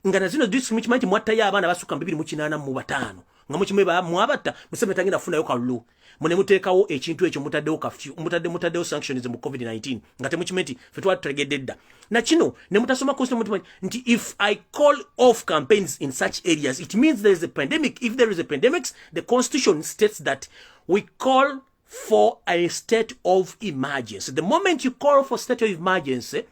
ngana zino district mukimanyi mwatta ya abana basuka 285 mu batano nga mukimwe ba mwabata Museveni tangenda funa yo kalulu mune muteekawo ekintu ekyo mutaddewo kafyu mutaddewo sanctions mu COVID-19 nga temukimenti fetwa tegededda na kino ne mutasoma constitution nti if I call off campaigns in such areas it means there is a pandemic. If there is a pandemic, the constitution states that we call for a state of emergency. The moment you call for state of emergency,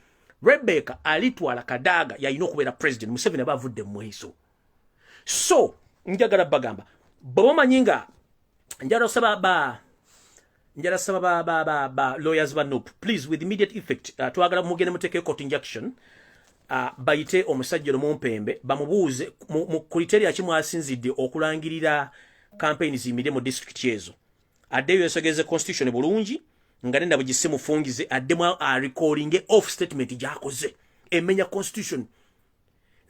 Rebecca alitwala Kadaga yalina okubeera president. Museveni abavudde mu mweso. So njagala bagamba bomanyinga njala saba ba lawyers ba NUP please with immediate effect twagala mugende muteke court injunction bayite omusajja Mumpembe bamubuuze mu criteria kimu asinzidde okulangirira campaigns zimire mu district yezo addeyo yesogeze constitution bulungi nga nenda bugise mufungize addemu recording off statement gyakoze emenya constitution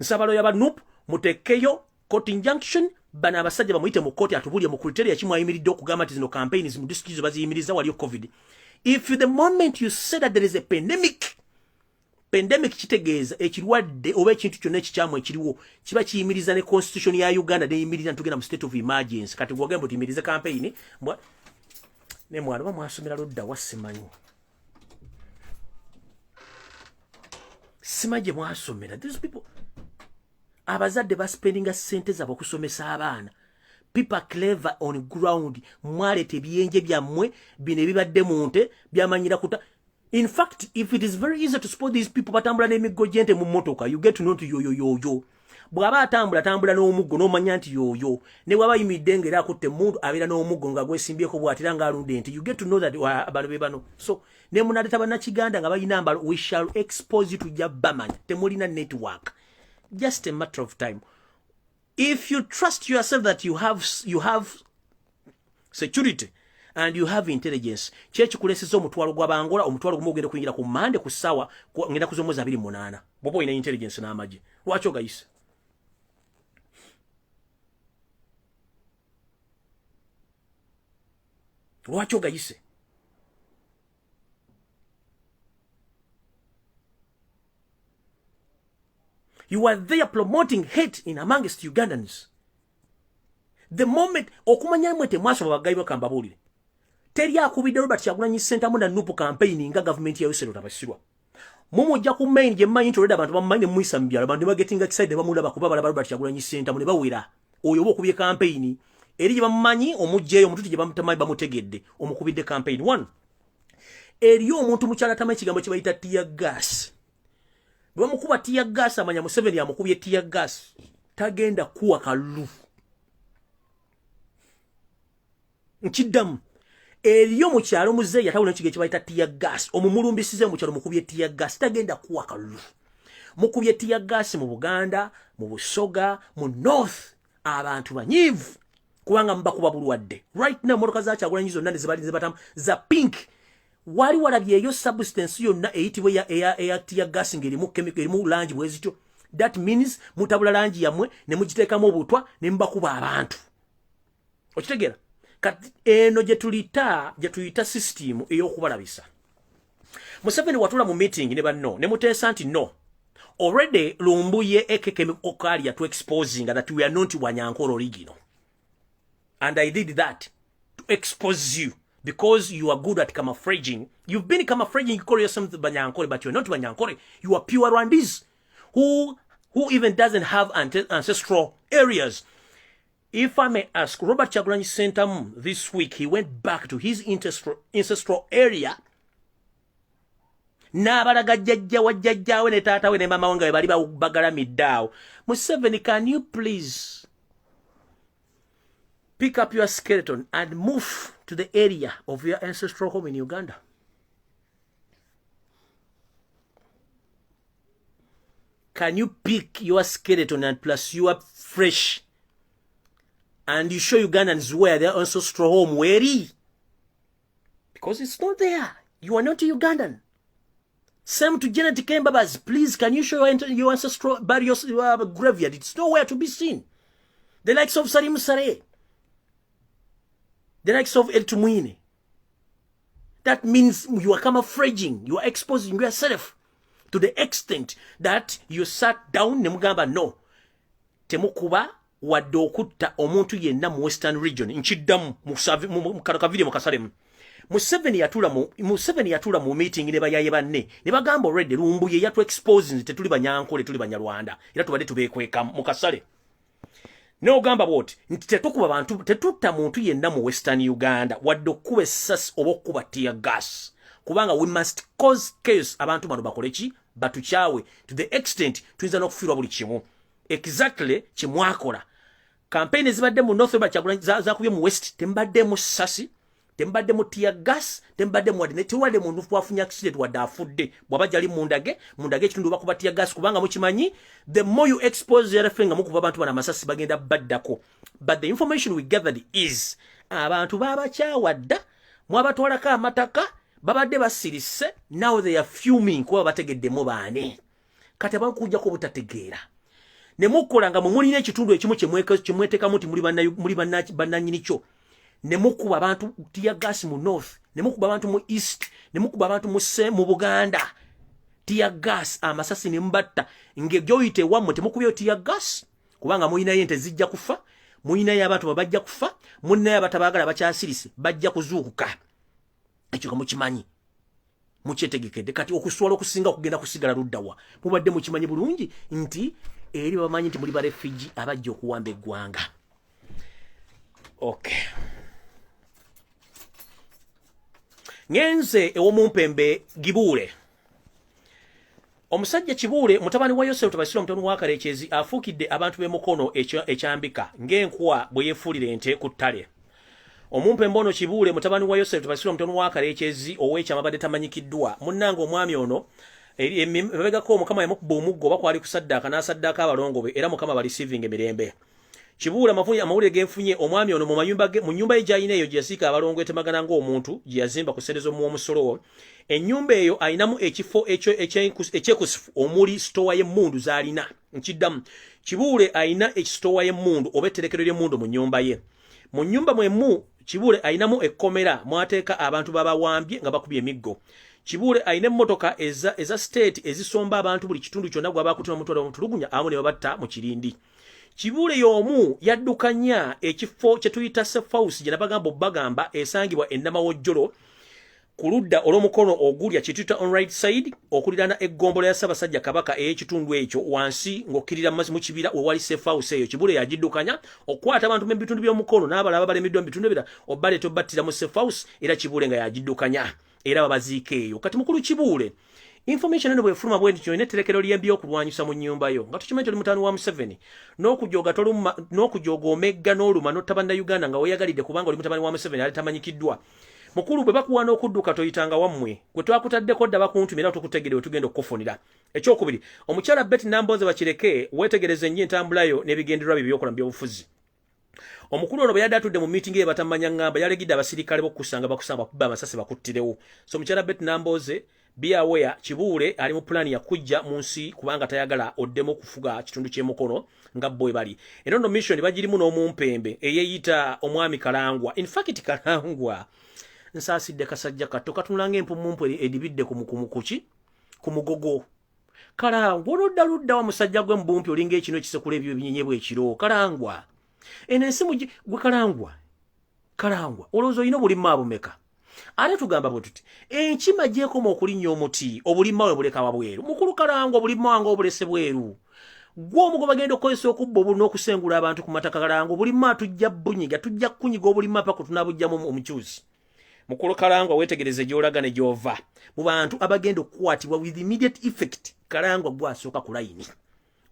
nsaba lawyer ba NUP mutekeyo court injunction bana abasajja bamuyite mu court atubulye mu criteria kimu ayimiridde okugamba ati zino campaigns mu district baziyimiriza waliyo COVID. If the moment you say that there is a pandemic kitegeeza ekirwadde oba ekintu kyonna ekikyamu ekiriwo kiba kiyimiriza ne constitution ya Uganda neyimiriza ntugenda mu state of emergency kati gwogamba tuyimirize campaign ne mwana bamwasomera lodda wasimanyi simaje mwasomera these people abazadde baspendinga sente zabo kusomesa abaana. People clever on ground mwalete ebyenje byammwe bine bibadde munte byamanyira kuta. In fact, if it is very easy to spot these people batambula n'emiggo gyente mu motoka, you get to know to yo. Bwaba atambula n'omuggo n'omanya nti yoyo. Ne bwaba yimidde ngera akutte mundu abeera n'omuggo nga gwesimbyeko bw'atira ng'alunde nti you get to know that abantu be bano. So ne munaleta bannakiganda nga bayina mbalo we shall expose you to jabamanya temulina network. Just a matter of time. If you trust yourself that you have security and you have intelligence, chechi kuleseza omutwalo gw'abangola omutwalo gumugende kuyingira ku mande ku sawa ngenda kuzomoza 28 bobo ina intelligence na amaji wacho guys. Wacho guys. You are there promoting hate in amongst Ugandans. The moment okumanya mwete mwaso babagayi bakambabulire. teri akubidde Robert Kyagulanyi Ssentamu na Nupu campaign nga government ya Yusero tabasirwa mumujja ku main je manyi toleda abantu bamanyi muisa mbyalo abantu bagetinga excited bamulaba kuba bala Robert Kyagulanyi Ssentamu ne bawira oyo bokubye campaign eri je bamanyi omujjeyo omuntu je bamutamanyi bamutegedde omukubidde campaign 1 eriyo omuntu mukyala tamanyi kigambo kibayita tear gas bamukuba tear gas amanya Museveni amukubye tear gas tagenda kuwa kalulu nkiddamu eriyo mukyalo muzeeyi yatawula ekige kibayita tear gas omumulumbisize mukyalo mukubye tear gas tagenda kuwa kalulu mukubye tear gas mu Buganda mu Busoga mu North abantu banyivu kubanga mbakuba bulwadde right now motoka za Kyagulanyi zonna nezibali zibatamu za pink wali walabyeyo substance yonna eyitibwe ya tear gas ngerimu chemical erimu langi bwezityo that means mutabula langi yamwe ne mugiteekamu obutwa ne mbakuba abantu okitegera kati eno je tuyita system eyokubalabisa Museveni watula mu meeting ne banno ne muteesa nti no already Lumbuye ekekeme okalia to exposing that we are not Wanyankore original and I did that to expose you because you are good at camouflaging. You've been camouflaging, you call yourself Wanyankore, but you're not Wanyankore. You are pure Rwandese who even doesn't have ancestral areas. If I may ask, Robert Kyagulanyi Ssentamu this week, he went back to his ancestral area. Nabalaga jjajjawe jjajjawe ne taatawe ne mama wange bali bagala middaawo. Museveni, can you please pick up your skeleton and move to the area of your ancestral home in Uganda? Can you pick your skeleton and plus you up fresh and you show Ugandans where their ancestral home where is? Because it's not there. You are not a Ugandan. Same to Janet Kembabas, please, can you show your ancestral burial graveyard? It's nowhere to be seen. The likes of Salim Saleh. The likes of El Tumwine. That means you are camouflaging, you are exposing yourself to the extent that you sat down nemugamba no. Temukuba wadde okutta omuntu yenna mu Western region. Nchiddamu mu video mukasalemu. Museveni yatula mu meeting ne bayaye banne. Ne bagamba already Lumbuye yatu exposing tetuli Banyankole tuli Banyarwanda. Era tubadde tubeekweka mu kasale. No gamba boti nti tetukuba bantu tetutta muntu yenna mu Western Uganda wadde okuba essasi oba okuba tear gas kubanga we must cause chaos abantu bano bakoleki batuchawe to the extent tuyinza n'okufiirwa buli kimu exactly kimwakola campaign ezibadde mu North Kyagulanyi zakubye mu West tembadde mu ssasi tembadde mu tear gas tembadde mu wadde tiwadde muntu twafunya accident wadde afudde bwabajja ali mundage ekitundu bakuba tear gas kubanga mukimanyi the more you expose everything mukuba abantu bana masasi bagenda baddako but the information we gathered is abantu babakyawadda mwabatwalako amataka babadde basirise now they are fuming kuba bategeddemu baane kati bakujjako obutategeera ne mukola nga mumulina ekitundu ekimu kimwetekamu nti muli bannanyini kyo ne mukuba abantu tear gas mu North ne mukuba abantu mu East ne mukuba abantu mu Buganda tear gas amasasi ne mbatta ngegyoyite wamwe temukubye tear gas kubanga muyina yente zijja kufa muyina y'abantu babajja kufa munna y'abatabagala bakyasirise bajja kuzuukuka ekyo kamukimanyi mukyetegekede kati okuswala okusinga kugenda kusigala luddawa mubadde mukimanyi bulungi nti eri bamanyi nti muli ba refugee abajja okuwamba eggwanga. Okay. Ngenze ewomumpembe Gibuule. Omusajja Kibuule mutabani wa Yosef tabasira mutonu wa Karekyezi afuukidde abantu b'emukono ekyambika ng'enkuwa bwe yeefuulira ente ku ttale. Omumpembe ono Kibuule mutabani wa Yosef tabasira mutonu wa Karekyezi ow'ekyama badde tamanyikiddwa munnanga omwami ono emabegako Mukama yamukuba omuggo oba kwali kusaddaaka n'asaddaaka abalongo be era Mukama balisivinga emirembe. Kibuule amawulire genfunye omwami ono mu nyumba ye gy'alina eyo gye yasiika abalongo etemagana ng'omuntu gye yazimba ku ssente z'omuwoomusolo. Ennyumba eyo ayinamu ekifo ekyekusifu omuli sitowa y'emmundu z'alina. Nkiddamu Kibuule ayina ekisitowa y'emmundu oba etterekero ly'emmundu mu nnyumba ye. Mu nnyumba mwemu Kibuule ayinamu ekkomera mwateeka abantu babawambye nga bakubye emiggo. Kibuule ayina emmotoka eza state ezisomba abantu buli kitundu kyonna gw'abaakutula mutwala omutulugunya awamu ne babatta mu kirindi. Kibule y'omu yaddukanya ekifo kye tuyita safe house gye nabagamba bagamba esangibwa ennamawojjolo ku ludda olw'omukono ogulya kye tuyita on right side okuliraana eggombolo ya Ssaabasajja Kabaka ey'ekitundu ekyo wansi ng'okkirira mu kibira ewali safe house eyo. Kibule yagiddukanya okukwata abantu mu bitundu by'omukono n'abalala balemiddwa mu bitundu ebirala obbaleeta obbattira mu safe house era Kibule nga yagiddukanya era babaziika eyo. Kati mukulu Kibule information eno bwefuluma bwendi kyo n'etterekero ly'embi okulwanyisa mu nnyumba yo nga tukimanyi toli mutaani wa Museveni n'okujooga omegga n'oluma n'ottabanda Uganda nga weeyagalidde kubanga oli mutaani wa Museveni ali tamanyikiddwa. Mukulu bwe bakuwaana okudduka toyitanga wammwe gwe twakutaddeko dda bakuntumira era tukutegere we tugenda okukufunira. Ekyokubiri, omukyala Betty Namboze bakireke weetegereze nnyo entambula yo n'ebigendererwa bye by'okola mu by'obufuzi. Omukulu ono bwe yadde atudde mu meeting ye batamanya ngamba yalegidde abasirikale b'okusanga bakubba amasasi bakuttirewo. So omukyala Betty Namboze be aware Kibule ali mu plani ya kujja mu nsi kubanga tayagala oddemu okufuga kitundu ky'emukono nga bwe bali. Eno no mission bagirimu n'omumpembe eyeeyita omwami Kalangwa. In fact Kalangwa nsaasidde kasajja katto katunulanga empumumpu edibidde ku mugogo. Kalangwa oludda wa musajja gwe mbumpi olinga ekino ekisekula ebyo ebinyenyebwa ekiro. Kalangwa eno ensimu gwe Kalangwa olowooza olina obulimma abumeka? Ate tugamba bwe tuti enkima gyekoma okulinnya omuti obulimma we buleka wabweru. Mukulu Kalangwa obulimma wange obulese bweru. Gwe omugoba genda okukozesa okubba obulu n'okusengula abantu ku mataka. Kalangwa obulimma tujja bunyiga tujja kunyiga obulimma paka tunabujjamu omukyuzi. Mukulu Kalangwa weetegereze gy'olaga ne gy'ova mu bantu abagenda okukwatibwa with immediate effect. Kalangwa gwasooka ku layini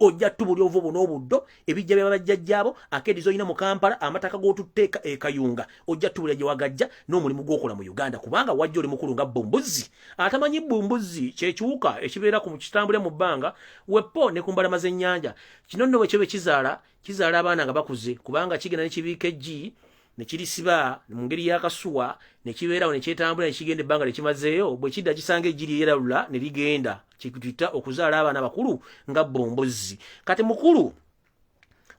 ojja tubuli ovubo n'obuddo ebijja by'abajjajjaabo akedi z'olina mu Kampala amataka g'otutteeka ekayunga ojja tubula gye wagajja n'omulimu gw'okola mu Uganda kubanga wajja oli mukulu nga Bbumbuzi. Atamanyi Bbumbuzi kye kiwuka ekibeera ku kitambule mu bbanga wepo ne ku mbalama z'ennyanja. Kino nno bwe kyo kizaala abaana nga bakuze kubanga kigenda ne kibiika eggi ne kirisiba mu ngeri y'akasuwa ne kibeerawo ne kyetambula ne kigenda ebbanga ne kimazeeyo bwe kidda kisanga eggi lyeralula ne ligenda kikutita okuzaala abaana bakulu nga Bbumbuzi. Kati mukulu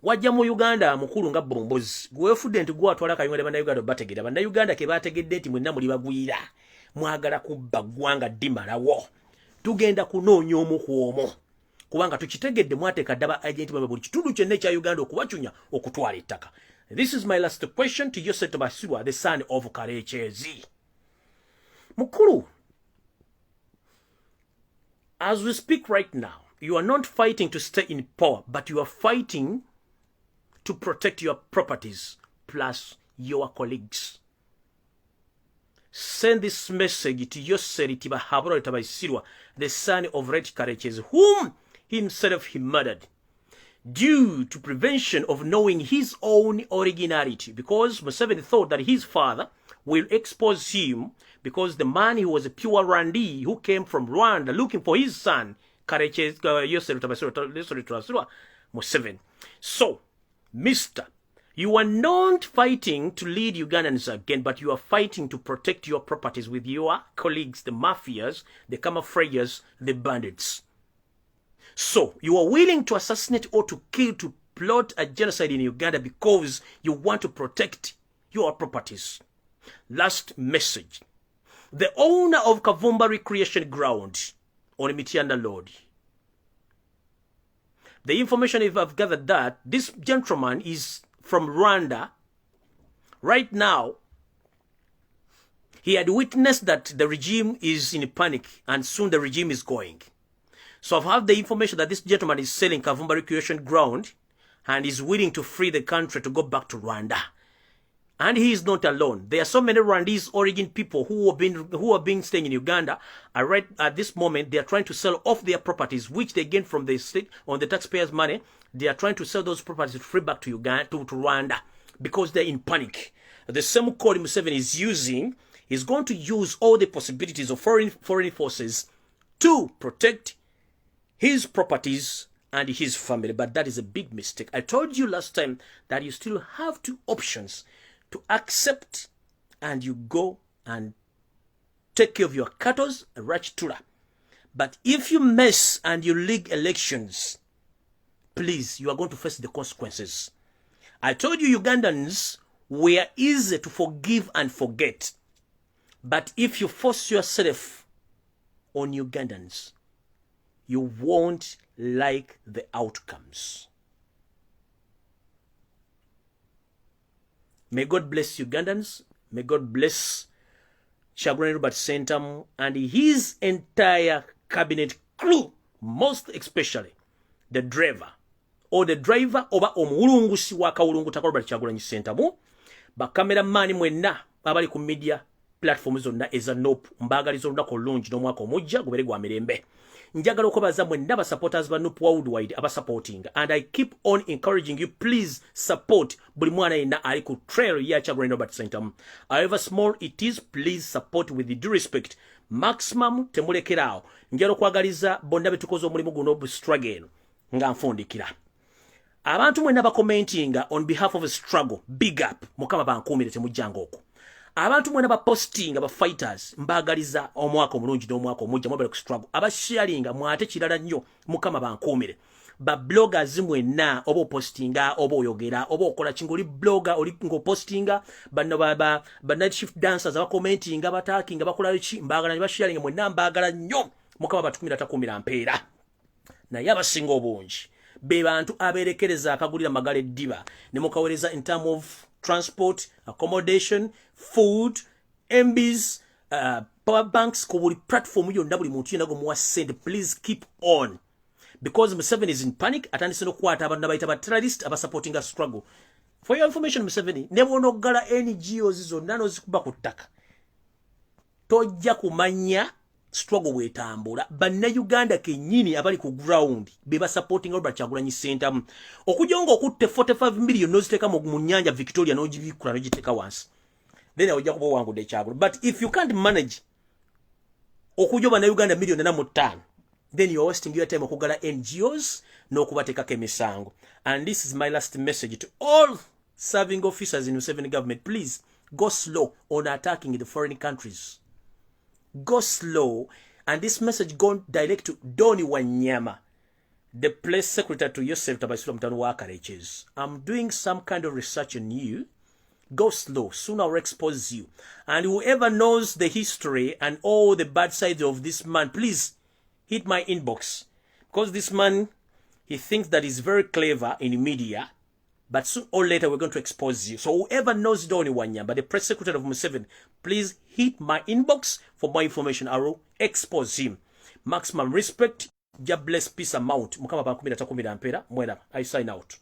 wajja mu Uganda mukulu nga Bbumbuzi gweefudde nti gwatwala akayunga ne bannayuganda bategera bannayuganda ke baategedde nti mwenna muli bagwira mwagala kubba ggwanga ddimalawo tugenda kunoonya omu ku omwo kubanga tukitegedde mwateeka ddaba agenti bamwe buli kitundu kyonna ekya Uganda okubacunya okutwala ettaka. This is my last question to Yosef Basirwa, the son of Karechezi. Mukulu, as we speak right now, you are not fighting to stay in power, but you are fighting to protect your properties plus your colleagues. Send this message to Yosef Basirwa, the son of Red Karechezi, whom himself he murdered, due to prevention of knowing his own originality, because Museveni thought that his father will expose him because the man who was a pure Rwandi who came from Rwanda looking for his son, Museveni. So, Mister, you are not fighting to lead Ugandans again, but you are fighting to protect your properties with your colleagues, the mafias, the camouflagers, the bandits. So, you are willing to assassinate or to kill, to plot a genocide in Uganda because you want to protect your properties. Last message. The owner of Kavumba Recreation Ground on Mitianda Road. The information I've gathered that this gentleman is from Rwanda. Right now, he had witnessed that the regime is in panic and soon the regime is going. So I've had the information that this gentleman is selling Kavumba Recreation Ground and is willing to free the country to go back to Rwanda. And he is not alone. There are so many Rwandese origin people who have been staying in Uganda. Right at this moment, they are trying to sell off their properties, which they gain from the state on the taxpayers' money. They are trying to sell those properties to free back to Uganda, to Rwanda, because they're in panic. The same code Museveni is using is going to use all the possibilities of foreign forces to protect his properties and his family. But that is a big mistake. I told you last time that you still have two options: to accept and you go and take care of your cattle, Rachtura. But if you mess and you leak elections, please, you are going to face the consequences. I told you Ugandans were easy to forgive and forget. But if you force yourself on Ugandans, you won't like the outcomes. May God bless Ugandans. May God bless Kyagulanyi Robert Sentamu and his entire cabinet crew, most especially the driver oba omuwulungusi wa kawulunguta Robert Kyagulanyi Sentamu, bakameramani mwenna abali ku media platforms zonna eza Nope, mbagaliza olunaku olungi n'omwaka omujja gubere gwa mirembe. Njagala okubaza mwenna ba supporters ba Nope worldwide aba supporting, and I keep on encouraging you, please support buli mwana yenna ali ku trail ya Kyagulanyi Robert Sentamu. However small it is, please support with the due respect. Maximum temulekeraawo. Njagala okwagaliza bonna betukoze omulimu guno bu struggle eno nga nfundikira. Abantu mwenna ba commenting on behalf of a struggle, big up, mukama bankuumire temujjanga okwo. Abantu mwenna ba posting aba fighters, mbagaliza omwaka omulungi n'omwaka omujja mwebale ku struggle. Aba sharing mwate kirala nnyo, mukama bankuumire. Ba bloggers mwenna oba postinga oba oyogera oba okola kingoli blogger oli ngo postinga banno ba night shift dancers aba commenting aba talking aba kola chi mbagala ne ba sharing mwenna mbagala nnyo, mukama batukumira takumira mpeera. Na yaba singo obungi be bantu aberekereza akagulira magale diba ne mukawereza in term of transport, accommodation, food, MBs, power banks, ko buli platform yonna buli muntu yenago muwa send. Please keep on, because Museveni is in panic. Atandise nokwata abantu abayita ba terrorist aba supporting a struggle. For your information, Museveni nebonogala NGOs zonna nozikuba ku ttaka tojja kumanya struggle wetambula. Banna Uganda kenyini abali ku ground beba supporting Robert Kyagulanyi Sentamu. Okujonga okutte 45 million noziteka mu nyanja Victoria nojibikula nojiteka wansi, then ojja kuba wangude Kyagulanyi. But if you can't manage okujoba na Uganda million na mutano, then you're wasting your time okugala NGOs n'okubateekako emisango. And this is my last message to all serving officers in the Museveni government. Please go slow on attacking the foreign countries. Go slow. And this message go direct to Doni Wanyama, the place secretary to Yosef Tabaisula Mutano Wakareches. I'm doing some kind of research on you. Go slow. Soon I'll expose you. And whoever knows the history and all the bad sides of this man, please hit my inbox. Because this man, he thinks that he's very clever in media. But soon or later, we're going to expose you. So whoever knows Doni Wanyama, the press secretary of Museveni, please hit my inbox for more information. I will expose him. Maximum respect. God bless, peace amount. Mukama bankumira takumira mpera. Mwera. I sign out.